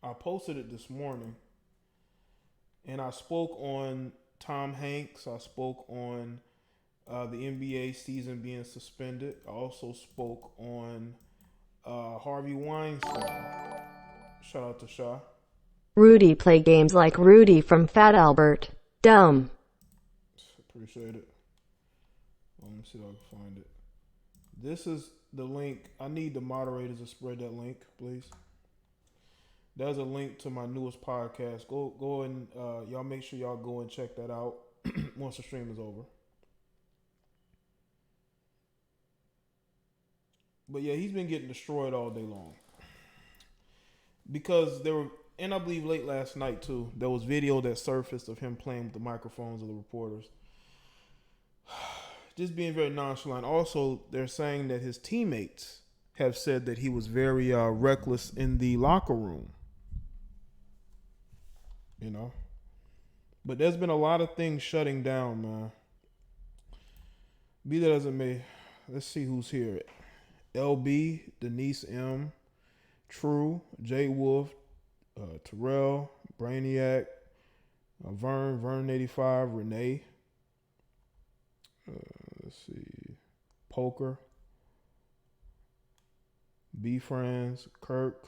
I posted it this morning, and I spoke on Tom Hanks. I spoke on the NBA season being suspended. I also spoke on Harvey Weinstein. Shout out to Shaw. Rudy play games like Rudy from Fat Albert. Dumb. Appreciate it. Let me see if I can find it. This is the link. I need the moderators to spread that link, please. There's a link to my newest podcast. Go and y'all make sure y'all go and check that out once the stream is over. But yeah, he's been getting destroyed all day long. Because there were, and I believe late last night too, there was video that surfaced of him playing with the microphones of the reporters. Just being very nonchalant. Also, they're saying that his teammates have said that he was very reckless in the locker room. You know? But there's been a lot of things shutting down, man. Be that as it may, let's see who's here. LB, Denise M, True, Jay Wolf, Terrell, Brainiac, Vern 85, Renee. Let's see. Poker. B Friends, Kirk.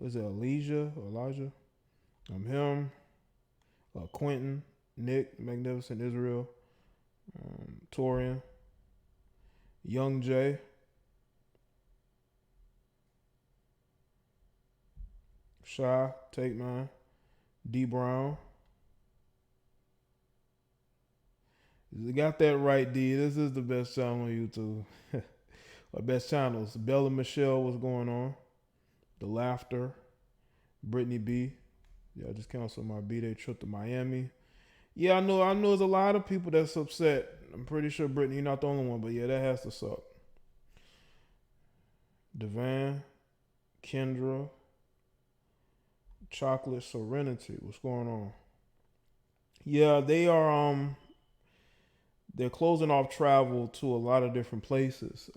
Is it Elijah? Him. Quentin, Nick, Magnificent Israel, Torian, Young Jay, Shy, Take Mine, D Brown. You got that right, D. This is the best channel on YouTube. Our best channels. Bella Michelle, what's going on? The Laughter. Brittany B. Yeah, I just canceled my B-Day trip to Miami. Yeah, I know there's a lot of people that's upset. I'm pretty sure, Brittany, you're not the only one, but yeah, that has to suck. Devan, Kendra, Chocolate Serenity. What's going on? Yeah, they're closing off travel to a lot of different places,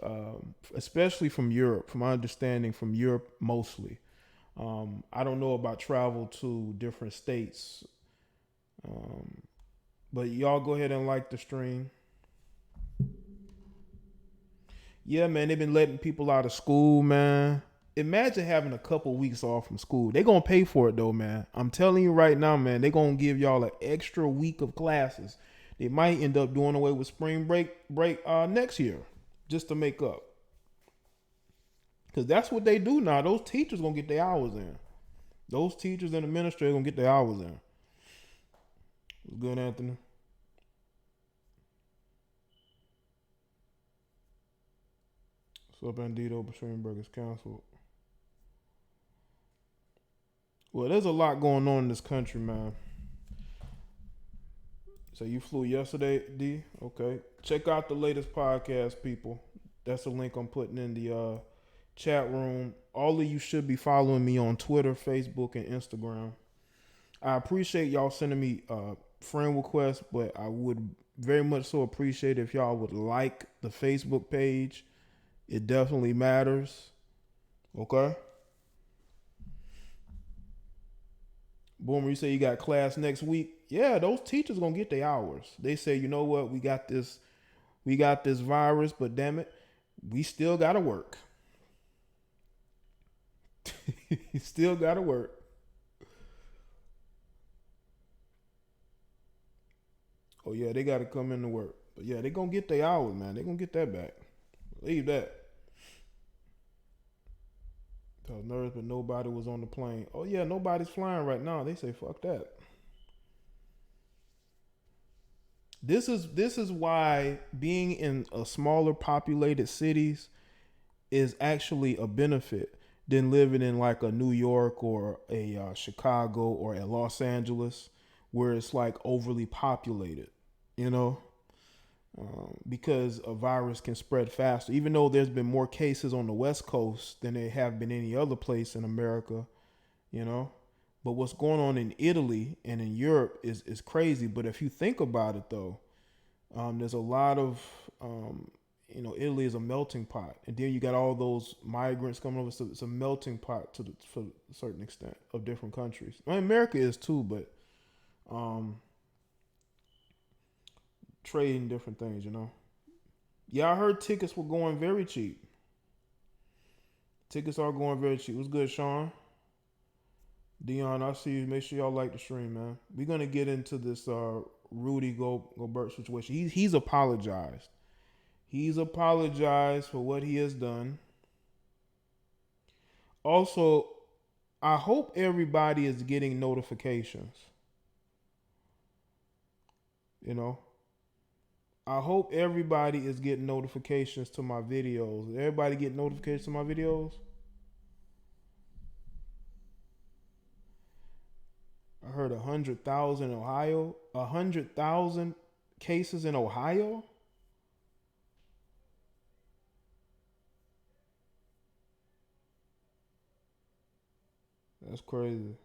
especially from Europe. From my understanding, from Europe mostly. I don't know about travel to different states. But y'all go ahead and like the stream. Yeah, man, they've been letting people out of school, man. Imagine having a couple weeks off from school. They're going to pay for it, though, man. I'm telling you right now, man, they're going to give y'all an extra week of classes. They might end up doing away with spring break next year just to make up. Because that's what they do now. Those teachers going to get their hours in. Those teachers and administrators going to get their hours in. What's good, Anthony? What's up, Andito? Stringberg is canceled. Well, there's a lot going on in this country, man. So you flew yesterday, D? Okay. Check out the latest podcast, people. That's the link I'm putting in the chat room. All of you should be following me on Twitter, Facebook, and Instagram. I appreciate y'all sending me friend requests, but I would very much so appreciate if y'all would like the Facebook page. It definitely matters. Okay? Boomer, you say you got class next week? Yeah, those teachers gonna get their hours. They say, you know what, we got this virus, but damn it, we still gotta work. You still gotta work. Oh yeah, they gotta come in to work. But yeah, they gonna get their hours, man. They gonna get that back. Leave that. I was nervous, but nobody was on the plane. Oh yeah, nobody's flying right now. They say fuck that. This is why being in a smaller populated cities is actually a benefit than living in like a New York or a Chicago or a Los Angeles where it's like overly populated, you know, because a virus can spread faster. Even though there's been more cases on the West Coast than there have been any other place in America, you know. But what's going on in Italy and in Europe is crazy. But if you think about it, though, there's a lot of Italy is a melting pot, and then you got all those migrants coming over. So it's a melting pot for a certain extent of different countries. I mean, America is too, but trading different things. Yeah, I heard tickets were going very cheap. Tickets are going very cheap. What's good, Sean? Dion, I see you. Make sure y'all like the stream, man. We're gonna get into this Rudy Gobert situation. He's apologized. He's apologized for what he has done. Also, I hope everybody is getting notifications. I hope everybody is getting notifications to my videos. Everybody get notifications to my videos? I heard 100,000 in Ohio. 100,000 cases in Ohio? That's crazy.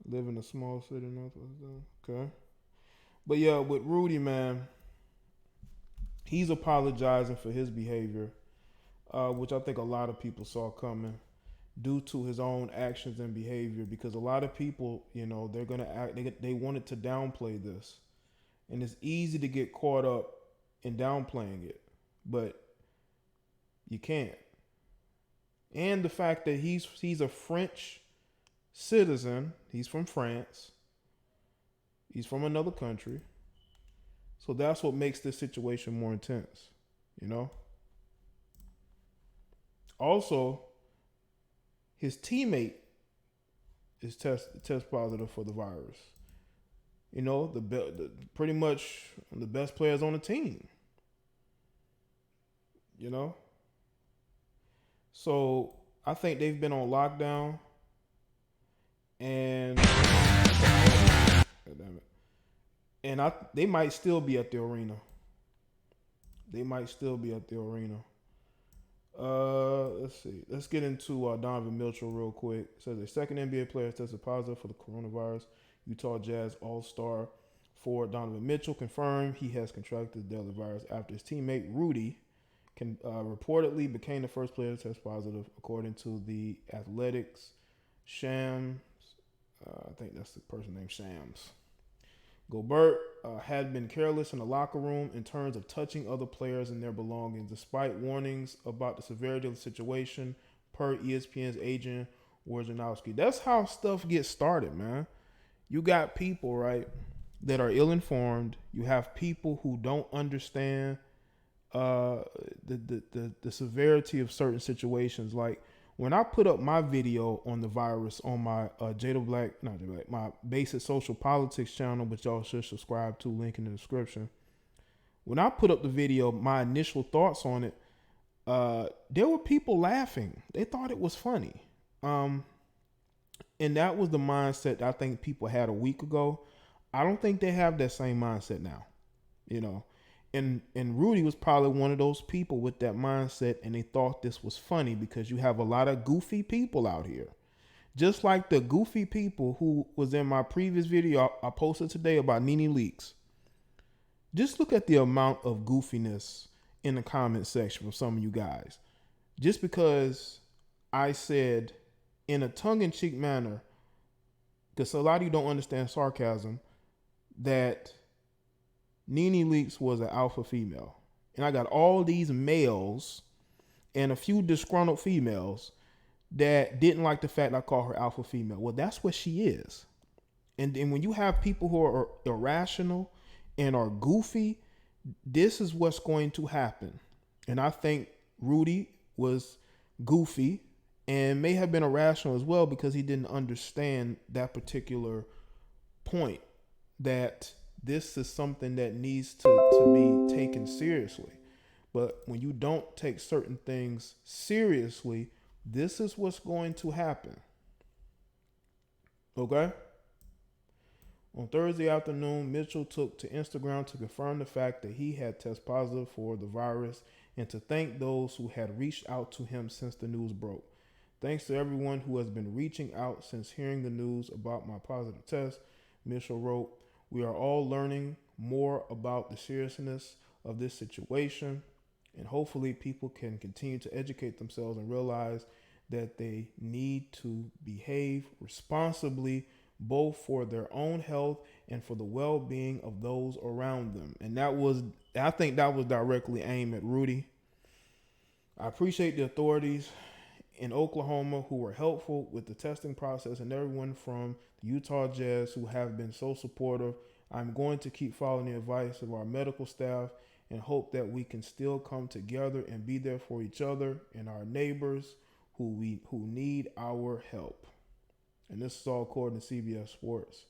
Live in a small city, Northwest. Okay. But yeah, with Rudy, man, he's apologizing for his behavior, which I think a lot of people saw coming due to his own actions and behavior. Because a lot of people, they're gonna act. They wanted to downplay this, and it's easy to get caught up in downplaying it, but you can't. And the fact that he's a French citizen, he's from France, he's from another country, so that's what makes this situation more intense. Also, his teammate is test positive for the virus. Pretty much the best players on the team. So I think they've been on lockdown, and they might still be at the arena. Let's see. Let's get into Donovan Mitchell real quick. It says a second NBA player tested positive for the coronavirus. Utah Jazz All-Star forward Donovan Mitchell confirmed he has contracted the deadly virus after his teammate Rudy reportedly became the first player to test positive, according to the Athletics. Shams, I think that's the person named Shams. Gobert had been careless in the locker room in terms of touching other players and their belongings, despite warnings about the severity of the situation, per ESPN's agent Wojnarowski. That's how stuff gets started, man. You got people, right, that are ill-informed. You have people who don't understand the severity of certain situations. Like when I put up my video on the virus on my my Basic Social Politics channel, which y'all should subscribe to, link in the description. When I put up the video, my initial thoughts on it, there were people laughing. They thought it was funny. And that was the mindset I think people had a week ago. I don't think they have that same mindset now, And Rudy was probably one of those people with that mindset, and they thought this was funny because you have a lot of goofy people out here. Just like the goofy people who was in my previous video I posted today about Nene Leakes. Just look at the amount of goofiness in the comment section from some of you guys. Just because I said in a tongue-in-cheek manner, because a lot of you don't understand sarcasm, that Nene Leakes was an alpha female. And I got all these males and a few disgruntled females that didn't like the fact I call her alpha female. Well, that's what she is. And then when you have people who are irrational and are goofy, this is what's going to happen. And I think Rudy was goofy and may have been irrational as well because he didn't understand that particular point, that this is something that needs to be taken seriously. But when you don't take certain things seriously, this is what's going to happen. Okay? On Thursday afternoon, Mitchell took to Instagram to confirm the fact that he had tested positive for the virus and to thank those who had reached out to him since the news broke. Thanks to everyone who has been reaching out since hearing the news about my positive test, Mitchell wrote. We are all learning more about the seriousness of this situation, and hopefully people can continue to educate themselves and realize that they need to behave responsibly, both for their own health and for the well-being of those around them. And I think that was directly aimed at Rudy. I appreciate the authorities in Oklahoma who were helpful with the testing process, and everyone from the Utah Jazz who have been so supportive. I'm going to keep following the advice of our medical staff and hope that we can still come together and be there for each other and our neighbors who need our help. And this is all according to CBS Sports.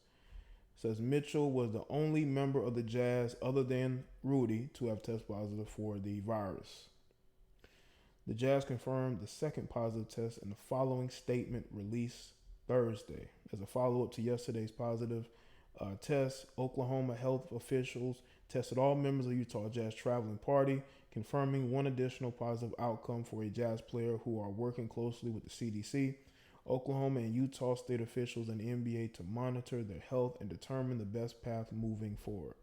It says Mitchell was the only member of the Jazz other than Rudy to have tested positive for the virus. The Jazz confirmed the second positive test in the following statement released Thursday. As a follow-up to yesterday's positive test, Oklahoma health officials tested all members of Utah Jazz traveling party, confirming one additional positive outcome for a Jazz player who are working closely with the CDC, Oklahoma, and Utah state officials and the NBA to monitor their health and determine the best path moving forward.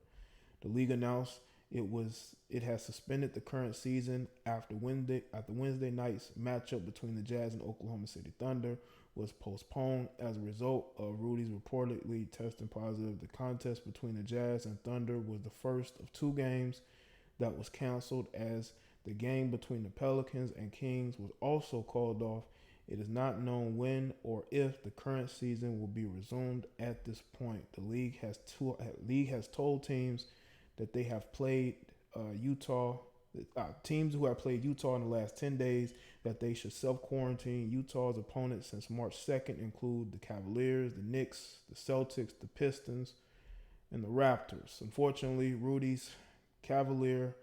The league announced it has suspended the current season after Wednesday night's matchup between the Jazz and Oklahoma City Thunder was postponed as a result of Rudy's reportedly testing positive. The contest between the Jazz and Thunder was the first of two games that was canceled, as the game between the Pelicans and Kings was also called off. It is not known when or if the current season will be resumed at this point. The league has told teams that they have played teams who have played Utah in the last 10 days that they should self-quarantine. Utah's opponents since March 2nd include the Cavaliers, the Knicks, the Celtics, the Pistons, and the Raptors. Unfortunately, Rudy's cavalier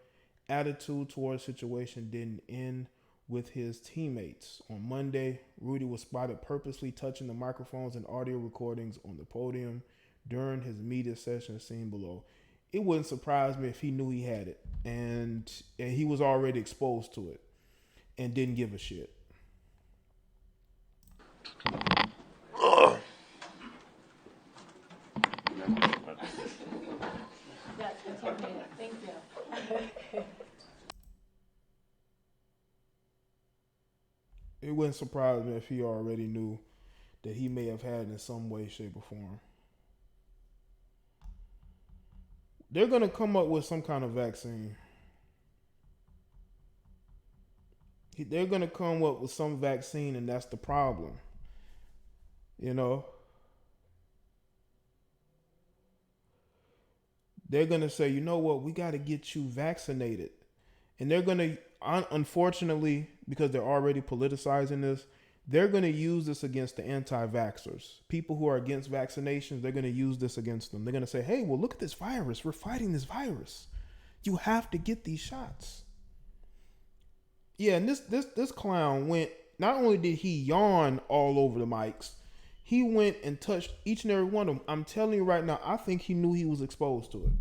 attitude towards the situation didn't end with his teammates. On Monday, Rudy was spotted purposely touching the microphones and audio recordings on the podium during his media session seen below. It wouldn't surprise me if he knew he had it and he was already exposed to it and didn't give a shit. Thank you. It wouldn't surprise me if he already knew that he may have had it in some way, shape, or form. They're going to come up with some kind of vaccine. They're going to come up with some vaccine, and that's the problem. You know? They're going to say, you know what, we got to get you vaccinated. And they're going to, unfortunately, because they're already politicizing this, they're going to use this against the anti-vaxxers. People who are against vaccinations, they're going to use this against them. They're going to say, hey, well, look at this virus. We're fighting this virus. You have to get these shots. Yeah, and this clown went, not only did he yawn all over the mics, he went and touched each and every one of them. I'm telling you right now, I think he knew he was exposed to it.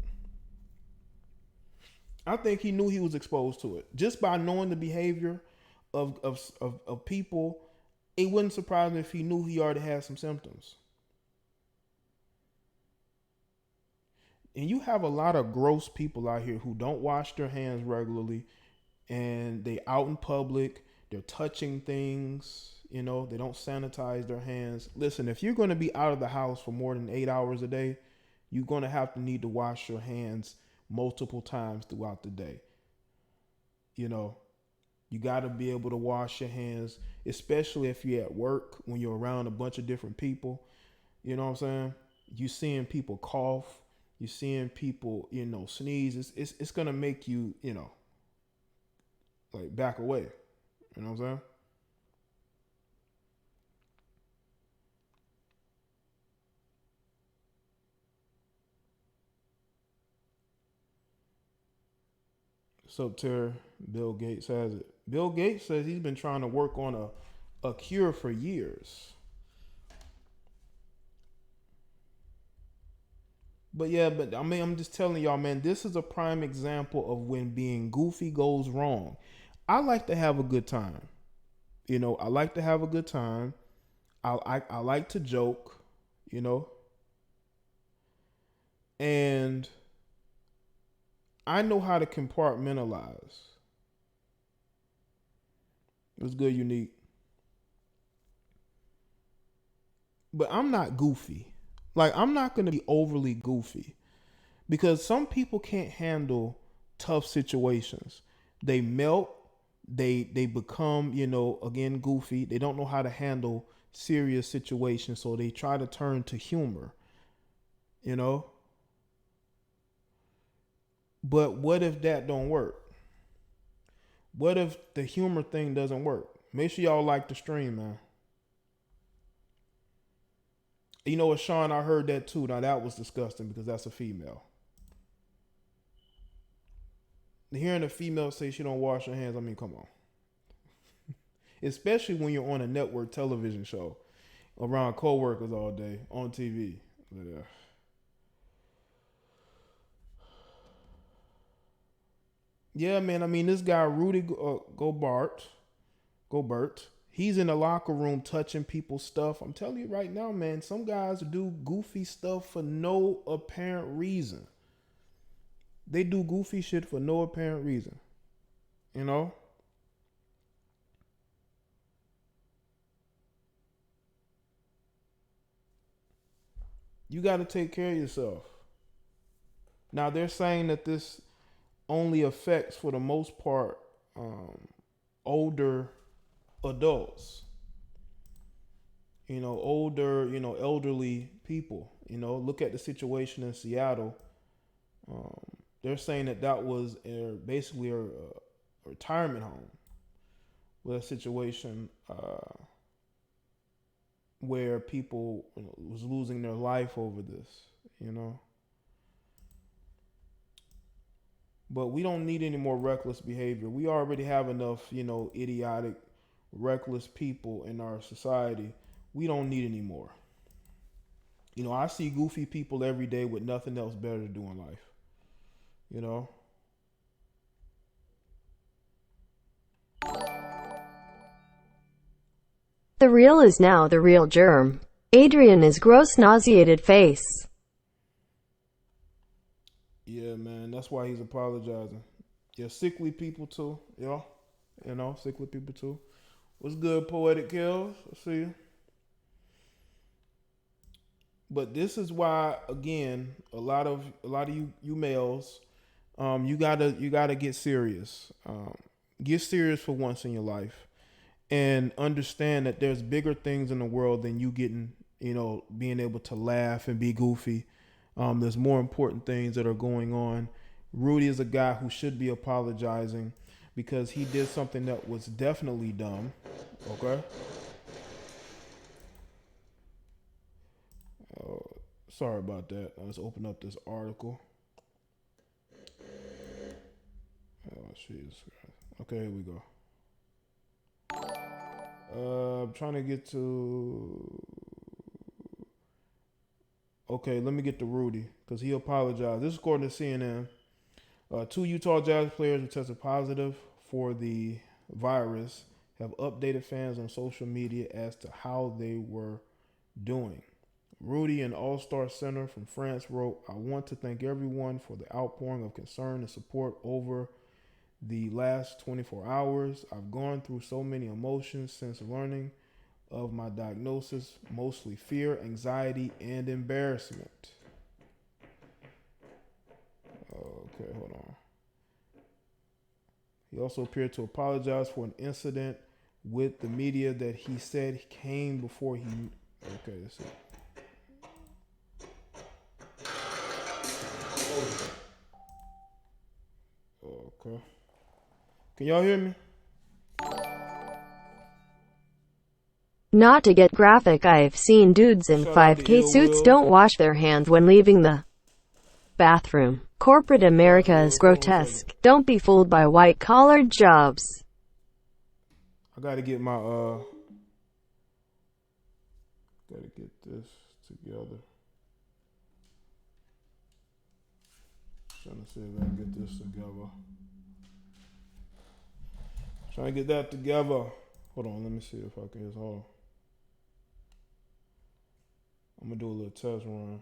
I think he knew he was exposed to it. Just by knowing the behavior of people, it wouldn't surprise me if he knew he already had some symptoms. And you have a lot of gross people out here who don't wash their hands regularly, and they out in public, they're touching things, you know, they don't sanitize their hands. Listen, if you're going to be out of the house for more than 8 hours a day, you're going to need to wash your hands multiple times throughout the day. You know, you got to be able to wash your hands, especially if you're at work, when you're around a bunch of different people. You know what I'm saying? You seeing people cough, you seeing people, you know, sneeze. It's going to make you, you know, like back away. You know what I'm saying? So, Terry, Bill Gates has it. Bill Gates says he's been trying to work on a cure for years. But yeah, I mean, I'm just telling y'all, man, this is a prime example of when being goofy goes wrong. I like to have a good time. You know, I like to have a good time. I like to joke, you know. And I know how to compartmentalize. It's good, unique. But I'm not goofy. Like, I'm not going to be overly goofy because some people can't handle tough situations. They melt, they become, again, goofy. They don't know how to handle serious situations, so they try to turn to humor, you know? But what if that don't work? What if the humor thing doesn't work? Make sure y'all like the stream, man. You know what, Sean? I heard that too. Now that was disgusting because that's a female. Hearing a female say she don't wash her hands, I mean, come on. Especially when you're on a network television show around coworkers all day on TV. Yeah. Yeah, man. I mean, this guy Rudy Gobert, he's in the locker room touching people's stuff. I'm telling you right now, man. Some guys do goofy stuff for no apparent reason. They do goofy shit for no apparent reason. You know? You got to take care of yourself. Now, they're saying that this only affects, for the most part, older adults. Older, elderly people. Look at the situation in Seattle. They're saying that was basically a retirement home with a situation where people was losing their life over this. But we don't need any more reckless behavior. We already have enough, idiotic, reckless people in our society. We don't need any more. I see goofy people every day with nothing else better to do in life. The real is now the real germ. Adrian is gross nauseated face. Yeah, man, that's why he's apologizing. Yeah, sickly people too. Yeah, sickly people too. What's good, Poetic Kills? I see you. But this is why, again, a lot of you males, you gotta get serious. Get serious for once in your life, and understand that there's bigger things in the world than you getting, being able to laugh and be goofy. There's more important things that are going on. Rudy is a guy who should be apologizing because he did something that was definitely dumb. Okay. Sorry about that. Let's open up this article. Oh, Jesus Christ. Okay, here we go. I'm trying to get to... Okay, let me get to Rudy because he apologized. This is according to CNN. 2 Utah Jazz players who tested positive for the virus have updated fans on social media as to how they were doing. Rudy, an all-star center from France, wrote, "I want to thank everyone for the outpouring of concern and support over the last 24 hours. I've gone through so many emotions since learning of my diagnosis, mostly fear, anxiety, and embarrassment." Okay, hold on. He also appeared to apologize for an incident with the media that he said came before he... Okay, let's see. Okay. Can y'all hear me? Not to get graphic, I've seen dudes in 5K suits don't wash their hands when leaving the bathroom. Corporate America is grotesque. Don't be fooled by white-collared jobs. I gotta get my, gotta get this together. Trying to see if I can get this together. Trying to get that together. Hold on, let me see if I can. Hold on. I'm gonna do a little test run.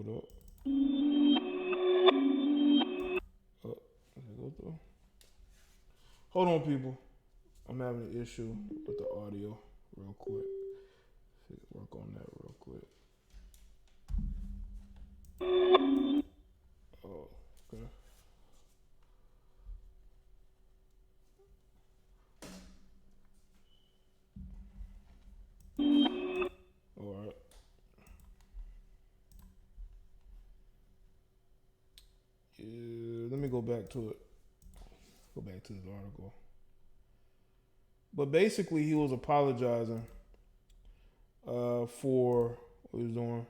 load up. Oh, does it go through? Hold on, people. I'm having an issue with the audio real quick. Work on that real quick. Oh, okay. All right. Yeah, let me go back to it. Go back to this article. But basically, he was apologizing for what he was doing.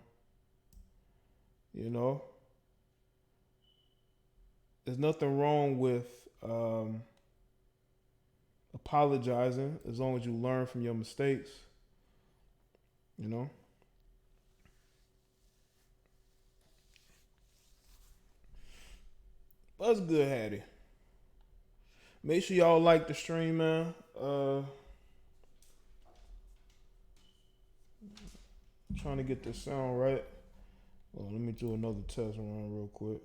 You know, there's nothing wrong with apologizing as long as you learn from your mistakes. You know. That's good, Hattie. Make sure y'all like the stream, man. Trying to get the sound right. Well, let me do another test run real quick.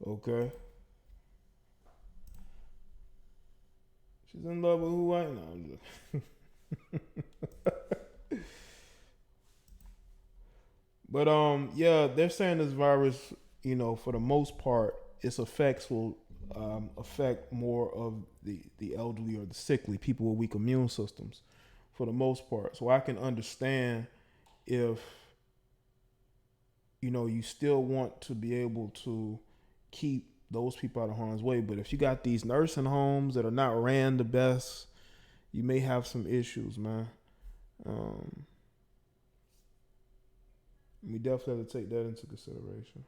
Okay. She's in love with who I know. But yeah, they're saying this virus, you know, for the most part, its effects will affect more of the elderly or the sickly, people with weak immune systems, for the most part. So I can understand if, you know, you still want to be able to keep those people out of harm's way. But if you got these nursing homes that are not ran the best, you may have some issues, man. We definitely have to take that into consideration.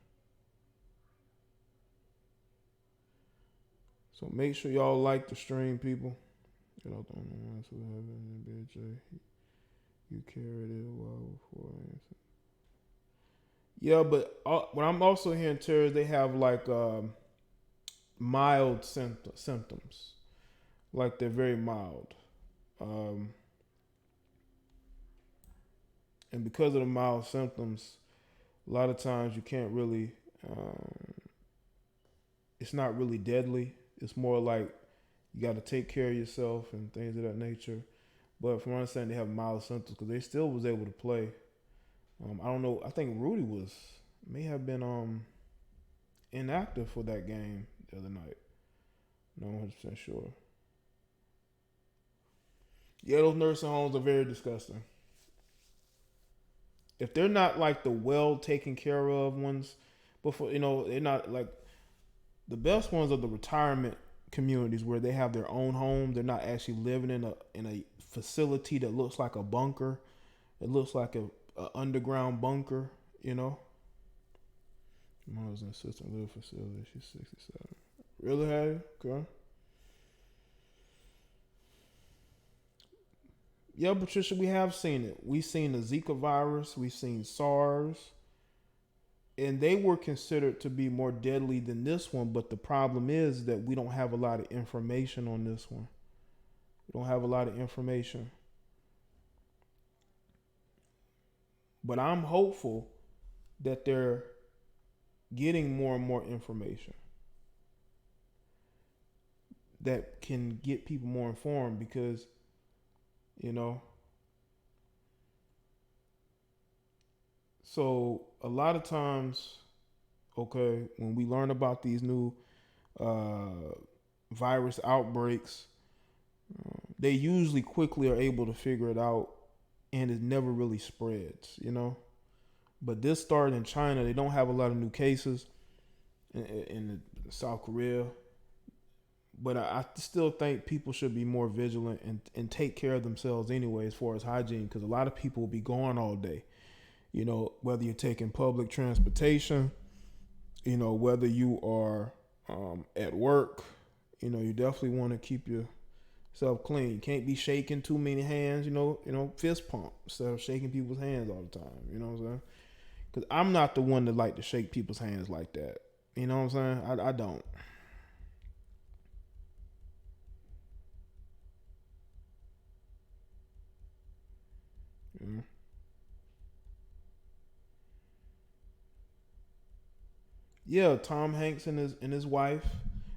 So make sure y'all like the stream, people. You know, don't know who have Jaye. You carried it a while before. Yeah, but what I'm also hearing, Terry, they have like mild symptoms, like they're very mild, and because of the mild symptoms, a lot of times you can't really. It's not really deadly. It's more like you got to take care of yourself and things of that nature. But from what I understand, they have mild symptoms because they still was able to play. I don't know. I think Rudy may have been inactive for that game the other night. No 100% sure. Yeah, those nursing homes are very disgusting. If they're not like the well taken care of ones, before they're not like the best ones are the retirement communities where they have their own home. They're not actually living in a facility that looks like a bunker. It looks like a underground bunker, you know. Mom's in assistant living facility. She's 67. Really, Hattie? Okay. Yeah, Patricia, we have seen it. We've seen the Zika virus. We've seen SARS. And they were considered to be more deadly than this one. But the problem is that we don't have a lot of information on this one. We don't have a lot of information. But I'm hopeful that they're getting more and more information that can get people more informed because, you know, so a lot of times, okay, when we learn about these new virus outbreaks, they usually quickly are able to figure it out and it never really spreads, you know. But this started in China. They don't have a lot of new cases in South Korea. But I still think people should be more vigilant and take care of themselves anyway as far as hygiene, because a lot of people will be gone all day. You know, whether you're taking public transportation, you know, whether you are at work, you know, you definitely want to keep yourself clean. You can't be shaking too many hands, you know, fist pump instead of shaking people's hands all the time. You know what I'm saying? Because I'm not the one that like to shake people's hands like that. You know what I'm saying? I don't. You Mm. Yeah, Tom Hanks and his wife,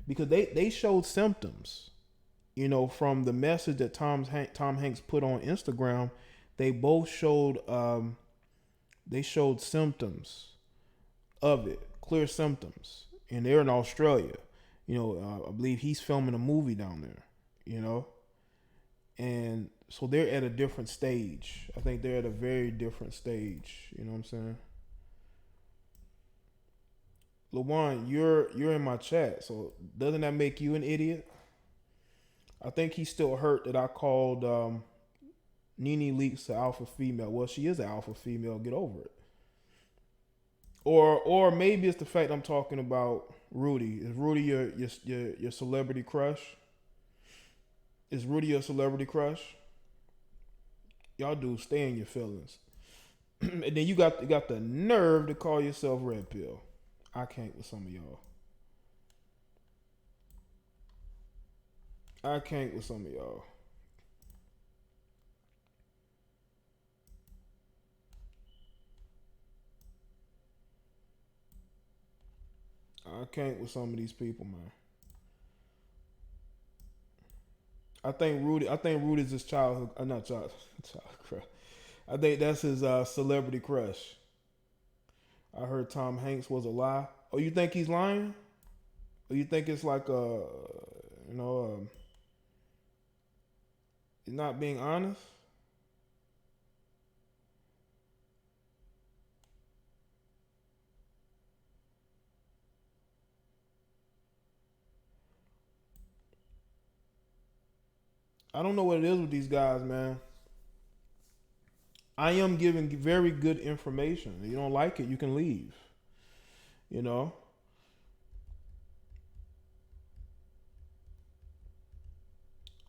because they showed symptoms. You know, from the message that Tom Hanks put on Instagram, they both showed symptoms of it, clear symptoms, and they're in Australia. You know, I believe he's filming a movie down there. You know, and so they're at a different stage. I think they're at a very different stage. You know what I'm saying? LaJuan, you're in my chat, so doesn't that make you an idiot? I think he's still hurt that I called Nene Leakes an alpha female. Well, she is an alpha female. Get over it. Or maybe it's the fact I'm talking about Rudy. Is Rudy your celebrity crush? Is Rudy your celebrity crush? Y'all do stay in your feelings. And then you got the nerve to call yourself Red Pill. I can't with some of y'all. I can't with some of y'all. I can't with some of these people, man. I think Rudy's his childhood, not child crush. I think that's his celebrity crush. I heard Tom Hanks was a lie. Oh, you think he's lying? Or you think it's like he's not being honest? I don't know what it is with these guys, man. I am giving very good information. If you don't like it, you can leave. You know?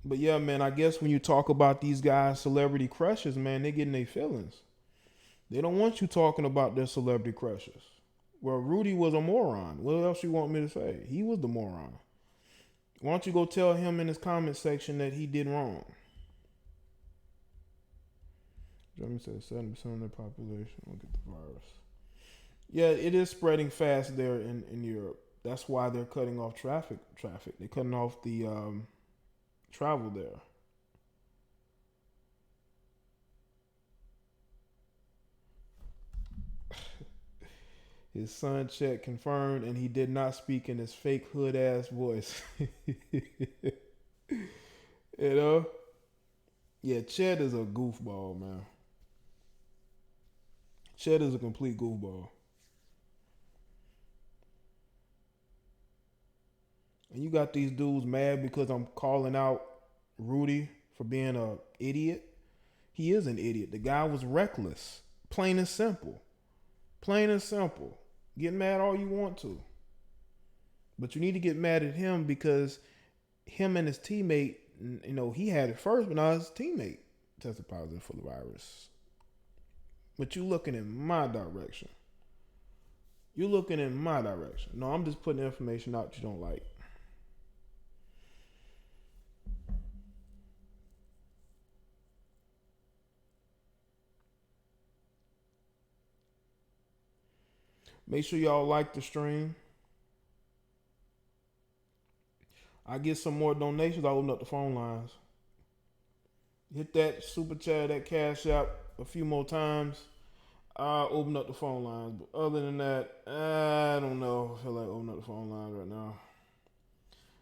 But yeah, man, I guess when you talk about these guys' celebrity crushes, man, they get in their feelings. They don't want you talking about their celebrity crushes. Well, Rudy was a moron. What else you want me to say? He was the moron. Why don't you go tell him in his comment section that he did wrong? Germany says 70% of their population will get the virus. Yeah, it is spreading fast there in Europe. That's why they're cutting off traffic. They're cutting off the travel there. His son Chet confirmed, and he did not speak in his fake hood ass voice. You know? Yeah, Chet is a goofball, man. Chet is a complete goofball. And you got these dudes mad because I'm calling out Rudy for being a idiot. He is an idiot. The guy was reckless. Plain and simple. Plain and simple. Get mad all you want to. But you need to get mad at him because him and his teammate, you know, he had it first, but now his teammate tested positive for the virus. But you looking in my direction. You're looking in my direction. No, I'm just putting information out you don't like. Make sure y'all like the stream. I get some more donations. I'll open up the phone lines. Hit that super chat, that cash app a few more times. I'll open up the phone lines. But other than that, I don't know. I feel like opening up the phone lines right now.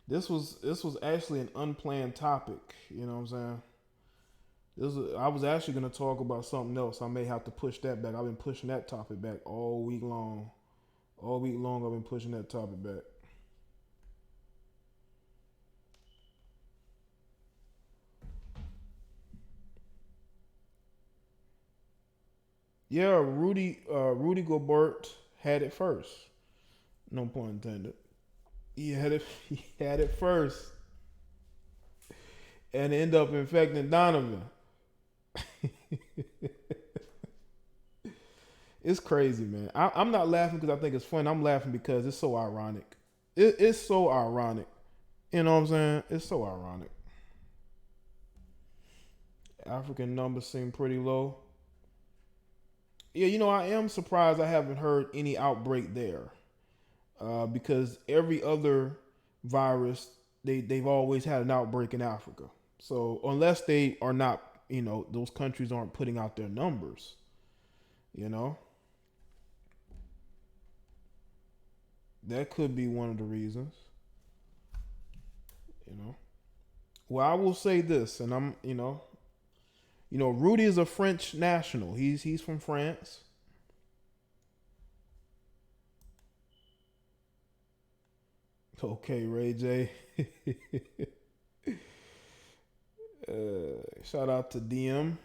This was actually an unplanned topic. You know what I'm saying? I was actually going to talk about something else. I may have to push that back. I've been pushing that topic back all week long. All week long, I've been pushing that topic back. Yeah, Rudy Gobert had it first. No pun intended. He had it first. And ended up infecting Donovan. It's crazy, man. I'm not laughing because I think it's fun. I'm laughing because it's so ironic. It's so ironic. You know what I'm saying? It's so ironic. African numbers seem pretty low. Yeah, I am surprised I haven't heard any outbreak there, because every other virus they've always had an outbreak in Africa. So unless they are not, those countries aren't putting out their numbers, you know, that could be one of the reasons. You know, well, I will say this, and Rudy is a French national. He's from France. Okay, Ray J. Shout out to DM.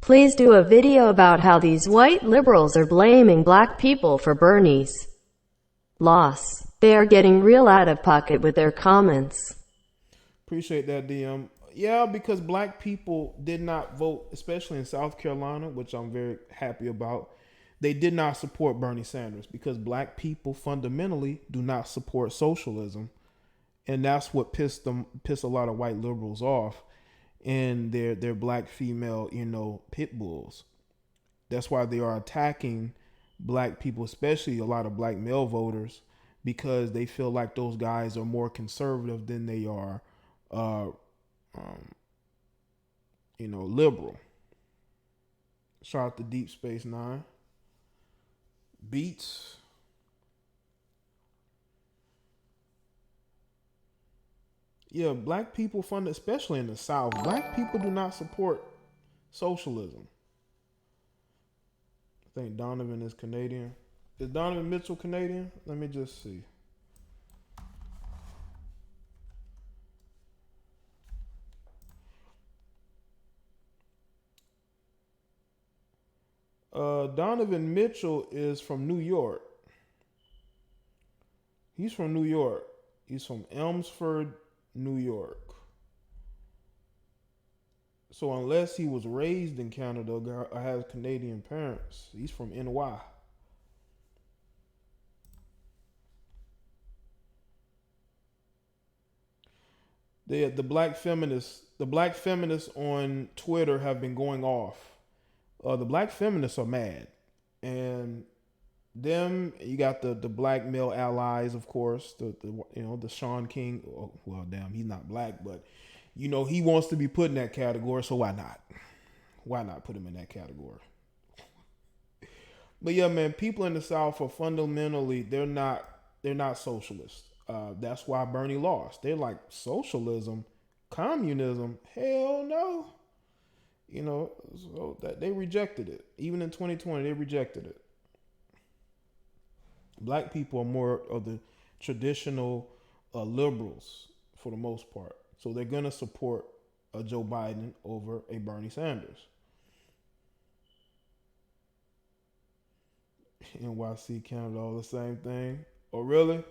Please do a video about how these white liberals are blaming black people for Bernie's loss. They are getting real out of pocket with their comments. Appreciate that, DM. Yeah, because black people did not vote, especially in South Carolina, which I'm very happy about. They did not support Bernie Sanders because black people fundamentally do not support socialism. And that's what pissed a lot of white liberals off, and their black female, pit bulls. That's why they are attacking black people, especially a lot of black male voters, because they feel like those guys are more conservative than they are, liberal. Shout out to Deep Space Nine. Beats. Yeah, black people especially in the South, black people do not support socialism. I think Donovan is Canadian. Is Donovan Mitchell Canadian? Let me just see. Donovan Mitchell is from New York. He's from New York. He's from Elmsford, New York. So unless he was raised in Canada or has Canadian parents, he's from NY. The black feminists on Twitter have been going off. The black feminists are mad, and you got the black male allies, of course, the Sean King. Oh, well, damn, he's not black, but he wants to be put in that category, so why not? Why not put him in that category? But yeah, man, people in the South are fundamentally they're not socialists. That's why Bernie lost. They're like, socialism, communism, hell no. So that they rejected it. Even in 2020, they rejected it. Black people are more of the traditional liberals for the most part. So they're going to support a Joe Biden over a Bernie Sanders. NYC, Canada, all the same thing. Oh, really?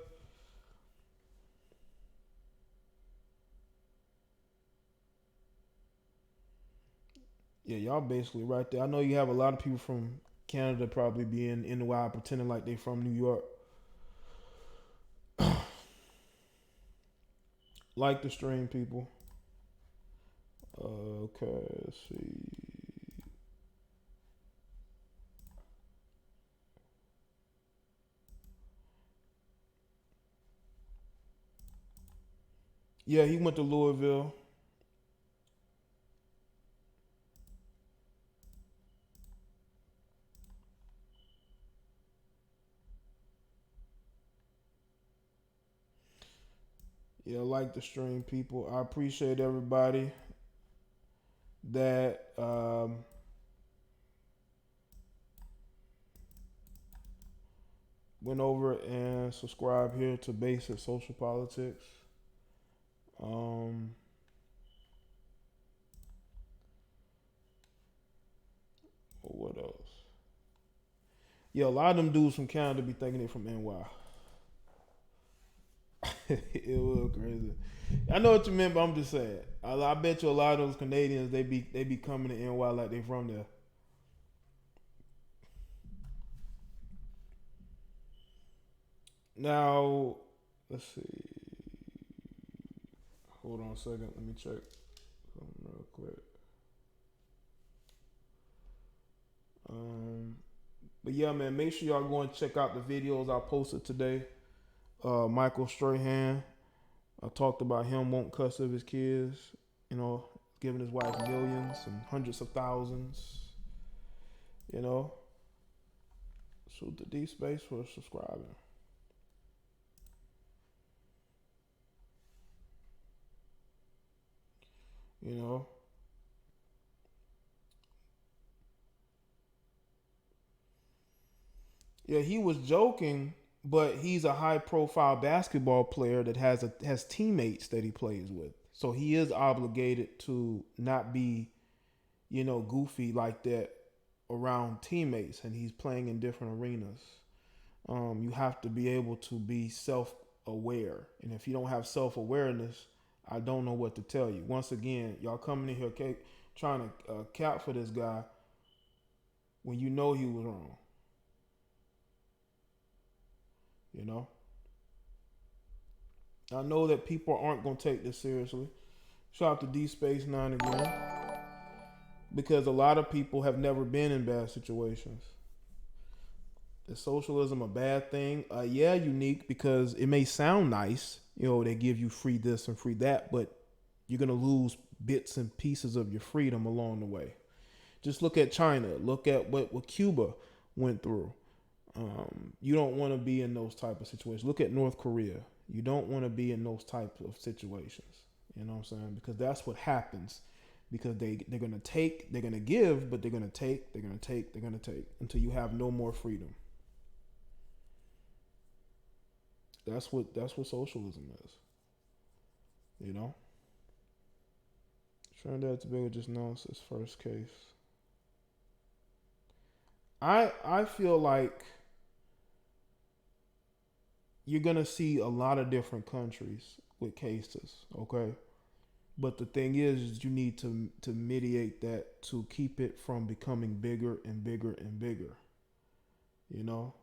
Yeah, y'all basically right there. I know you have a lot of people from Canada probably being in the wild pretending like they from New York. Like the stream, people. Okay, let's see. Yeah, he went to Louisville. Yeah, like the stream, people. I appreciate everybody that went over and subscribed here to Basic Social Politics. What else? Yeah, a lot of them dudes from Canada be thinking they from NY. It was crazy. I know what you meant, but I'm just saying. I bet you a lot of those Canadians they be coming to NY like they from there. Now, let's see. Hold on a second. Let me check something real quick. But yeah, man, make sure y'all go and check out the videos I posted today. Michael Strahan, I talked about him won't cuss of his kids, you know, giving his wife millions and hundreds of thousands, you know. Salute to D Space for subscribing. You know. Yeah, he was joking, but he's a high profile basketball player that has teammates that he plays with. So he is obligated to not be, you know, goofy like that around teammates, and he's playing in different arenas. You have to be able to be self aware, and if you don't have self awareness, I don't know what to tell you. Once again, y'all coming in here trying to cap for this guy when you know he was wrong. You know, I know that people aren't gonna take this seriously. Shout out to D Space 9 again, because a lot of people have never been in bad situations. Is socialism a bad thing? Yeah, unique, because it may sound nice. You know, they give you free this and free that, but you're gonna lose bits and pieces of your freedom along the way. Just look at China. Look at what Cuba went through. You don't want to be in those type of situations. Look at North Korea. You don't want to be in those type of situations. You know what I'm saying? Because that's what happens. Because they're gonna take, they're gonna give, but they're gonna take, they're gonna take, they're gonna take until you have no more freedom. That's what socialism is. You know? Trinidad Tobago just announced its first case. I feel like you're gonna see a lot of different countries with cases, okay? But the thing is you need to mediate that to keep it from becoming bigger and bigger and bigger. You know?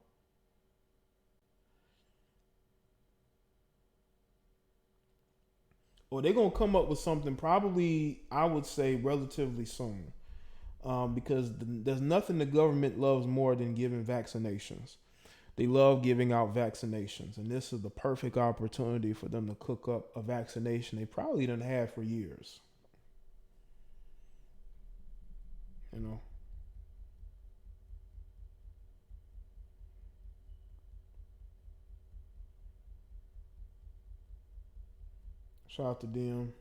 Or they're gonna come up with something probably, I would say, relatively soon. Because there's nothing the government loves more than giving vaccinations. They love giving out vaccinations, and this is the perfect opportunity for them to cook up a vaccination they probably didn't have for years. You know. Shout out to them.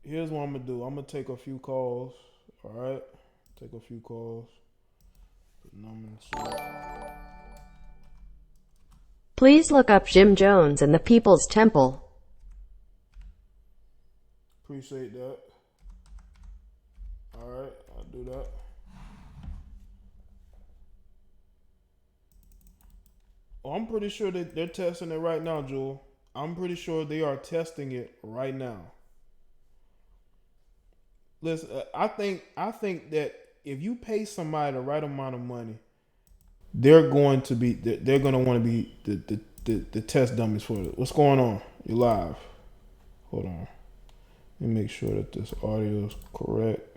Here's what I'm gonna do. I'm gonna take a few calls. All right, take a few calls. Please look up Jim Jones and the People's Temple. Appreciate that. All right, I'll do that. Oh, I'm pretty sure that they're testing it right now, Jewel. I'm pretty sure they are testing it right now. Listen, I think that if you pay somebody the right amount of money, they're going to want to be the test dummies for it. What's going on? You're live. Hold on. Let me make sure that this audio is correct.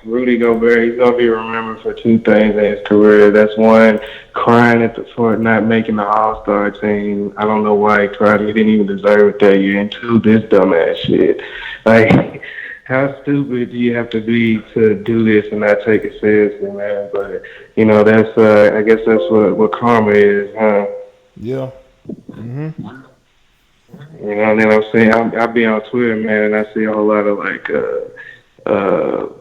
Rudy Gobert, he's gonna be remembered for two things in his career. That's one, crying for not making the All-Star team. I don't know why he cried. He didn't even deserve it that year. And two, this dumbass shit. Like, how stupid do you have to be to do this and not take it seriously, man? But you know, that's I guess that's what karma is, huh? Yeah. Mhm. You know, and then I'm saying I be on Twitter, man, and I see a whole lot of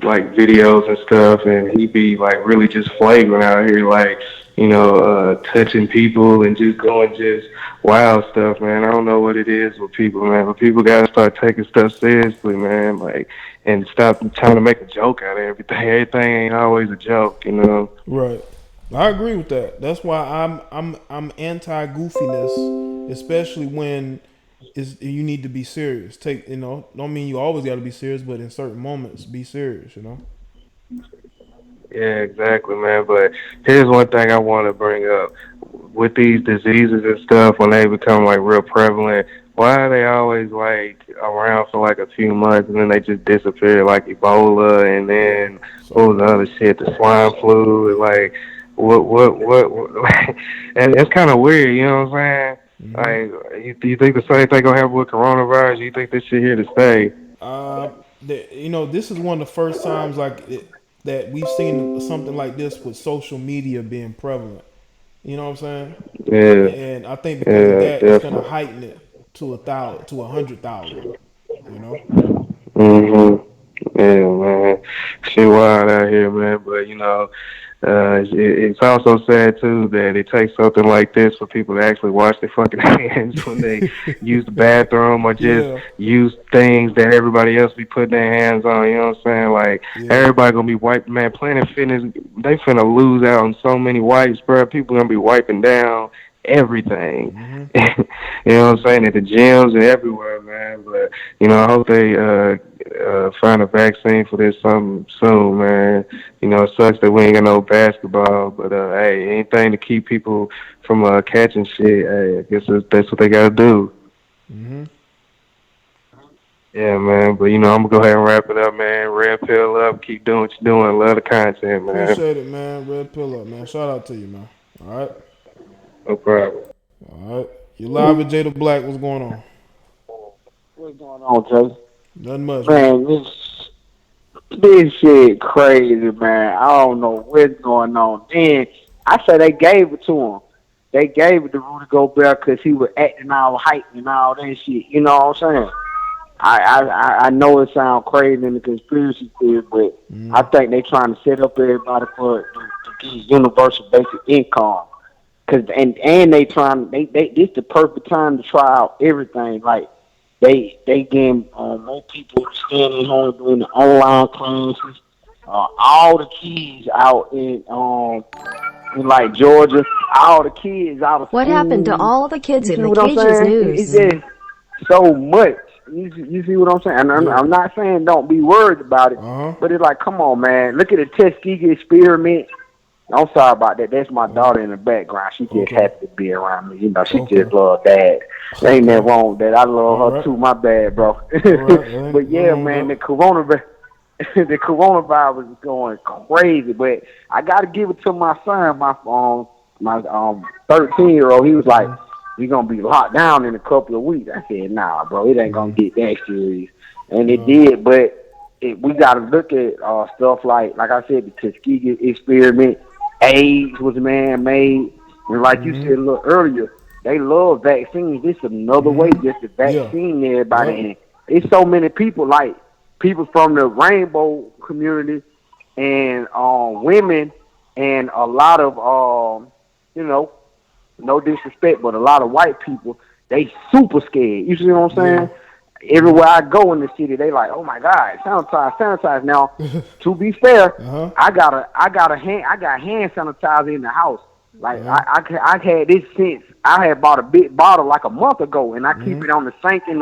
like videos and stuff, and he be like really just flagrant out here, like, you know, touching people and just going just wild stuff, man. I don't know what it is with people, man, but people gotta start taking stuff seriously, man, like, and stop trying to make a joke out of everything. Everything ain't always a joke, you know. Right. I agree with that. That's why I'm anti goofiness, especially when you need to be serious. Take, you know, don't mean you always got to be serious, but in certain moments, be serious. You know. Yeah, exactly, man. But here's one thing I want to bring up. with these diseases and stuff, when they become like real prevalent, why are they always like around for like a few months and then they just disappear, like Ebola and Yeah. then what was So the other shit, the swine flu, and yeah. like what and it's kind of weird, you know what I'm saying? Hmm. Like, you think the same thing gonna happen with coronavirus? You think this shit here to stay? This is one of the first times that we've seen something like this with social media being prevalent. You know what I'm saying? Yeah, And I think because of yeah, that, it's gonna definitely. heighten it to 1,000, to 100,000. You know? Mhm. Yeah, man. Shit wild out here, man. But it's also sad too that it takes something like this for people to actually wash their fucking hands when they use the bathroom or just Yeah, use things that everybody else be putting their hands on. You know what I'm saying? Like yeah. everybody gonna be wiping. Man, Planet Fitness, they finna lose out on so many wipes, bro. People gonna be wiping down everything. Hmm. You know what I'm saying? At the gyms and everywhere, man. But I hope they find a vaccine for this something soon, man. It sucks that we ain't got no basketball, but hey, anything to keep people from catching shit, hey, I guess that's what they gotta do. Hmm. Yeah, man. But I'm gonna go ahead and wrap it up, man. Red pill up. Keep doing what you're doing. Love the content, man. Appreciate it, man. Red pill up, man. Shout out to you, man. All right, No problem. all right. You live with Jada Black. What's going on? What's going on, Jay? Nothing much, man. Man, this shit crazy, man. I don't know what's going on. Then I said they gave it to him. They gave it to Rudy Gobert because he was acting all hype and all that shit. You know what I'm saying? I know it sounds crazy in the conspiracy theory, but I Mm. think they trying to set up everybody to get universal basic income. And they trying they this the perfect time to try out everything. Like they getting more people staying at home doing the online classes. All the kids out in like Georgia, all the kids out of What happened to school. all the kids You in see the what I'm cages saying? It's news? Mm. just so much. You see what I'm saying? And Yeah. I'm not saying don't be worried about it, Uh huh. but it's like, come on, man. Look at the Tuskegee experiment. I'm sorry about that. That's my daughter in the background. She just Okay. happy to be around me. She Okay. just love dad. There ain't nothing Okay. wrong with that. I All love her right. too. My bad, bro. All right. There ain't But nothing yeah, wrong with man, that. the coronavirus is going crazy. But I got to give it to my son, my 13-year-old. He was like, Hmm. "We gonna be locked down in a couple of weeks." I said, "Nah, bro, it ain't gonna Hmm. get that serious." And it No. did, but we got to look at stuff like I said, the Tuskegee experiment. AIDS was man-made, and like you said Hmm. a little earlier, they love vaccines. This is another way Hmm. just to Yeah. vaccine everybody. Yep. And it's so many people, like people from the rainbow community and women, and a lot of you know, no disrespect, but a lot of white people, they super scared. You see what I'm Yeah. saying? Hmm. Everywhere I go in the city, they like, oh my God, sanitize, sanitize. Now, to be fair, Uh huh. I got hand sanitizer in the house. Like Uh huh. I had this since I had bought a big bottle like a month ago, and I keep Hmm. it on the sink in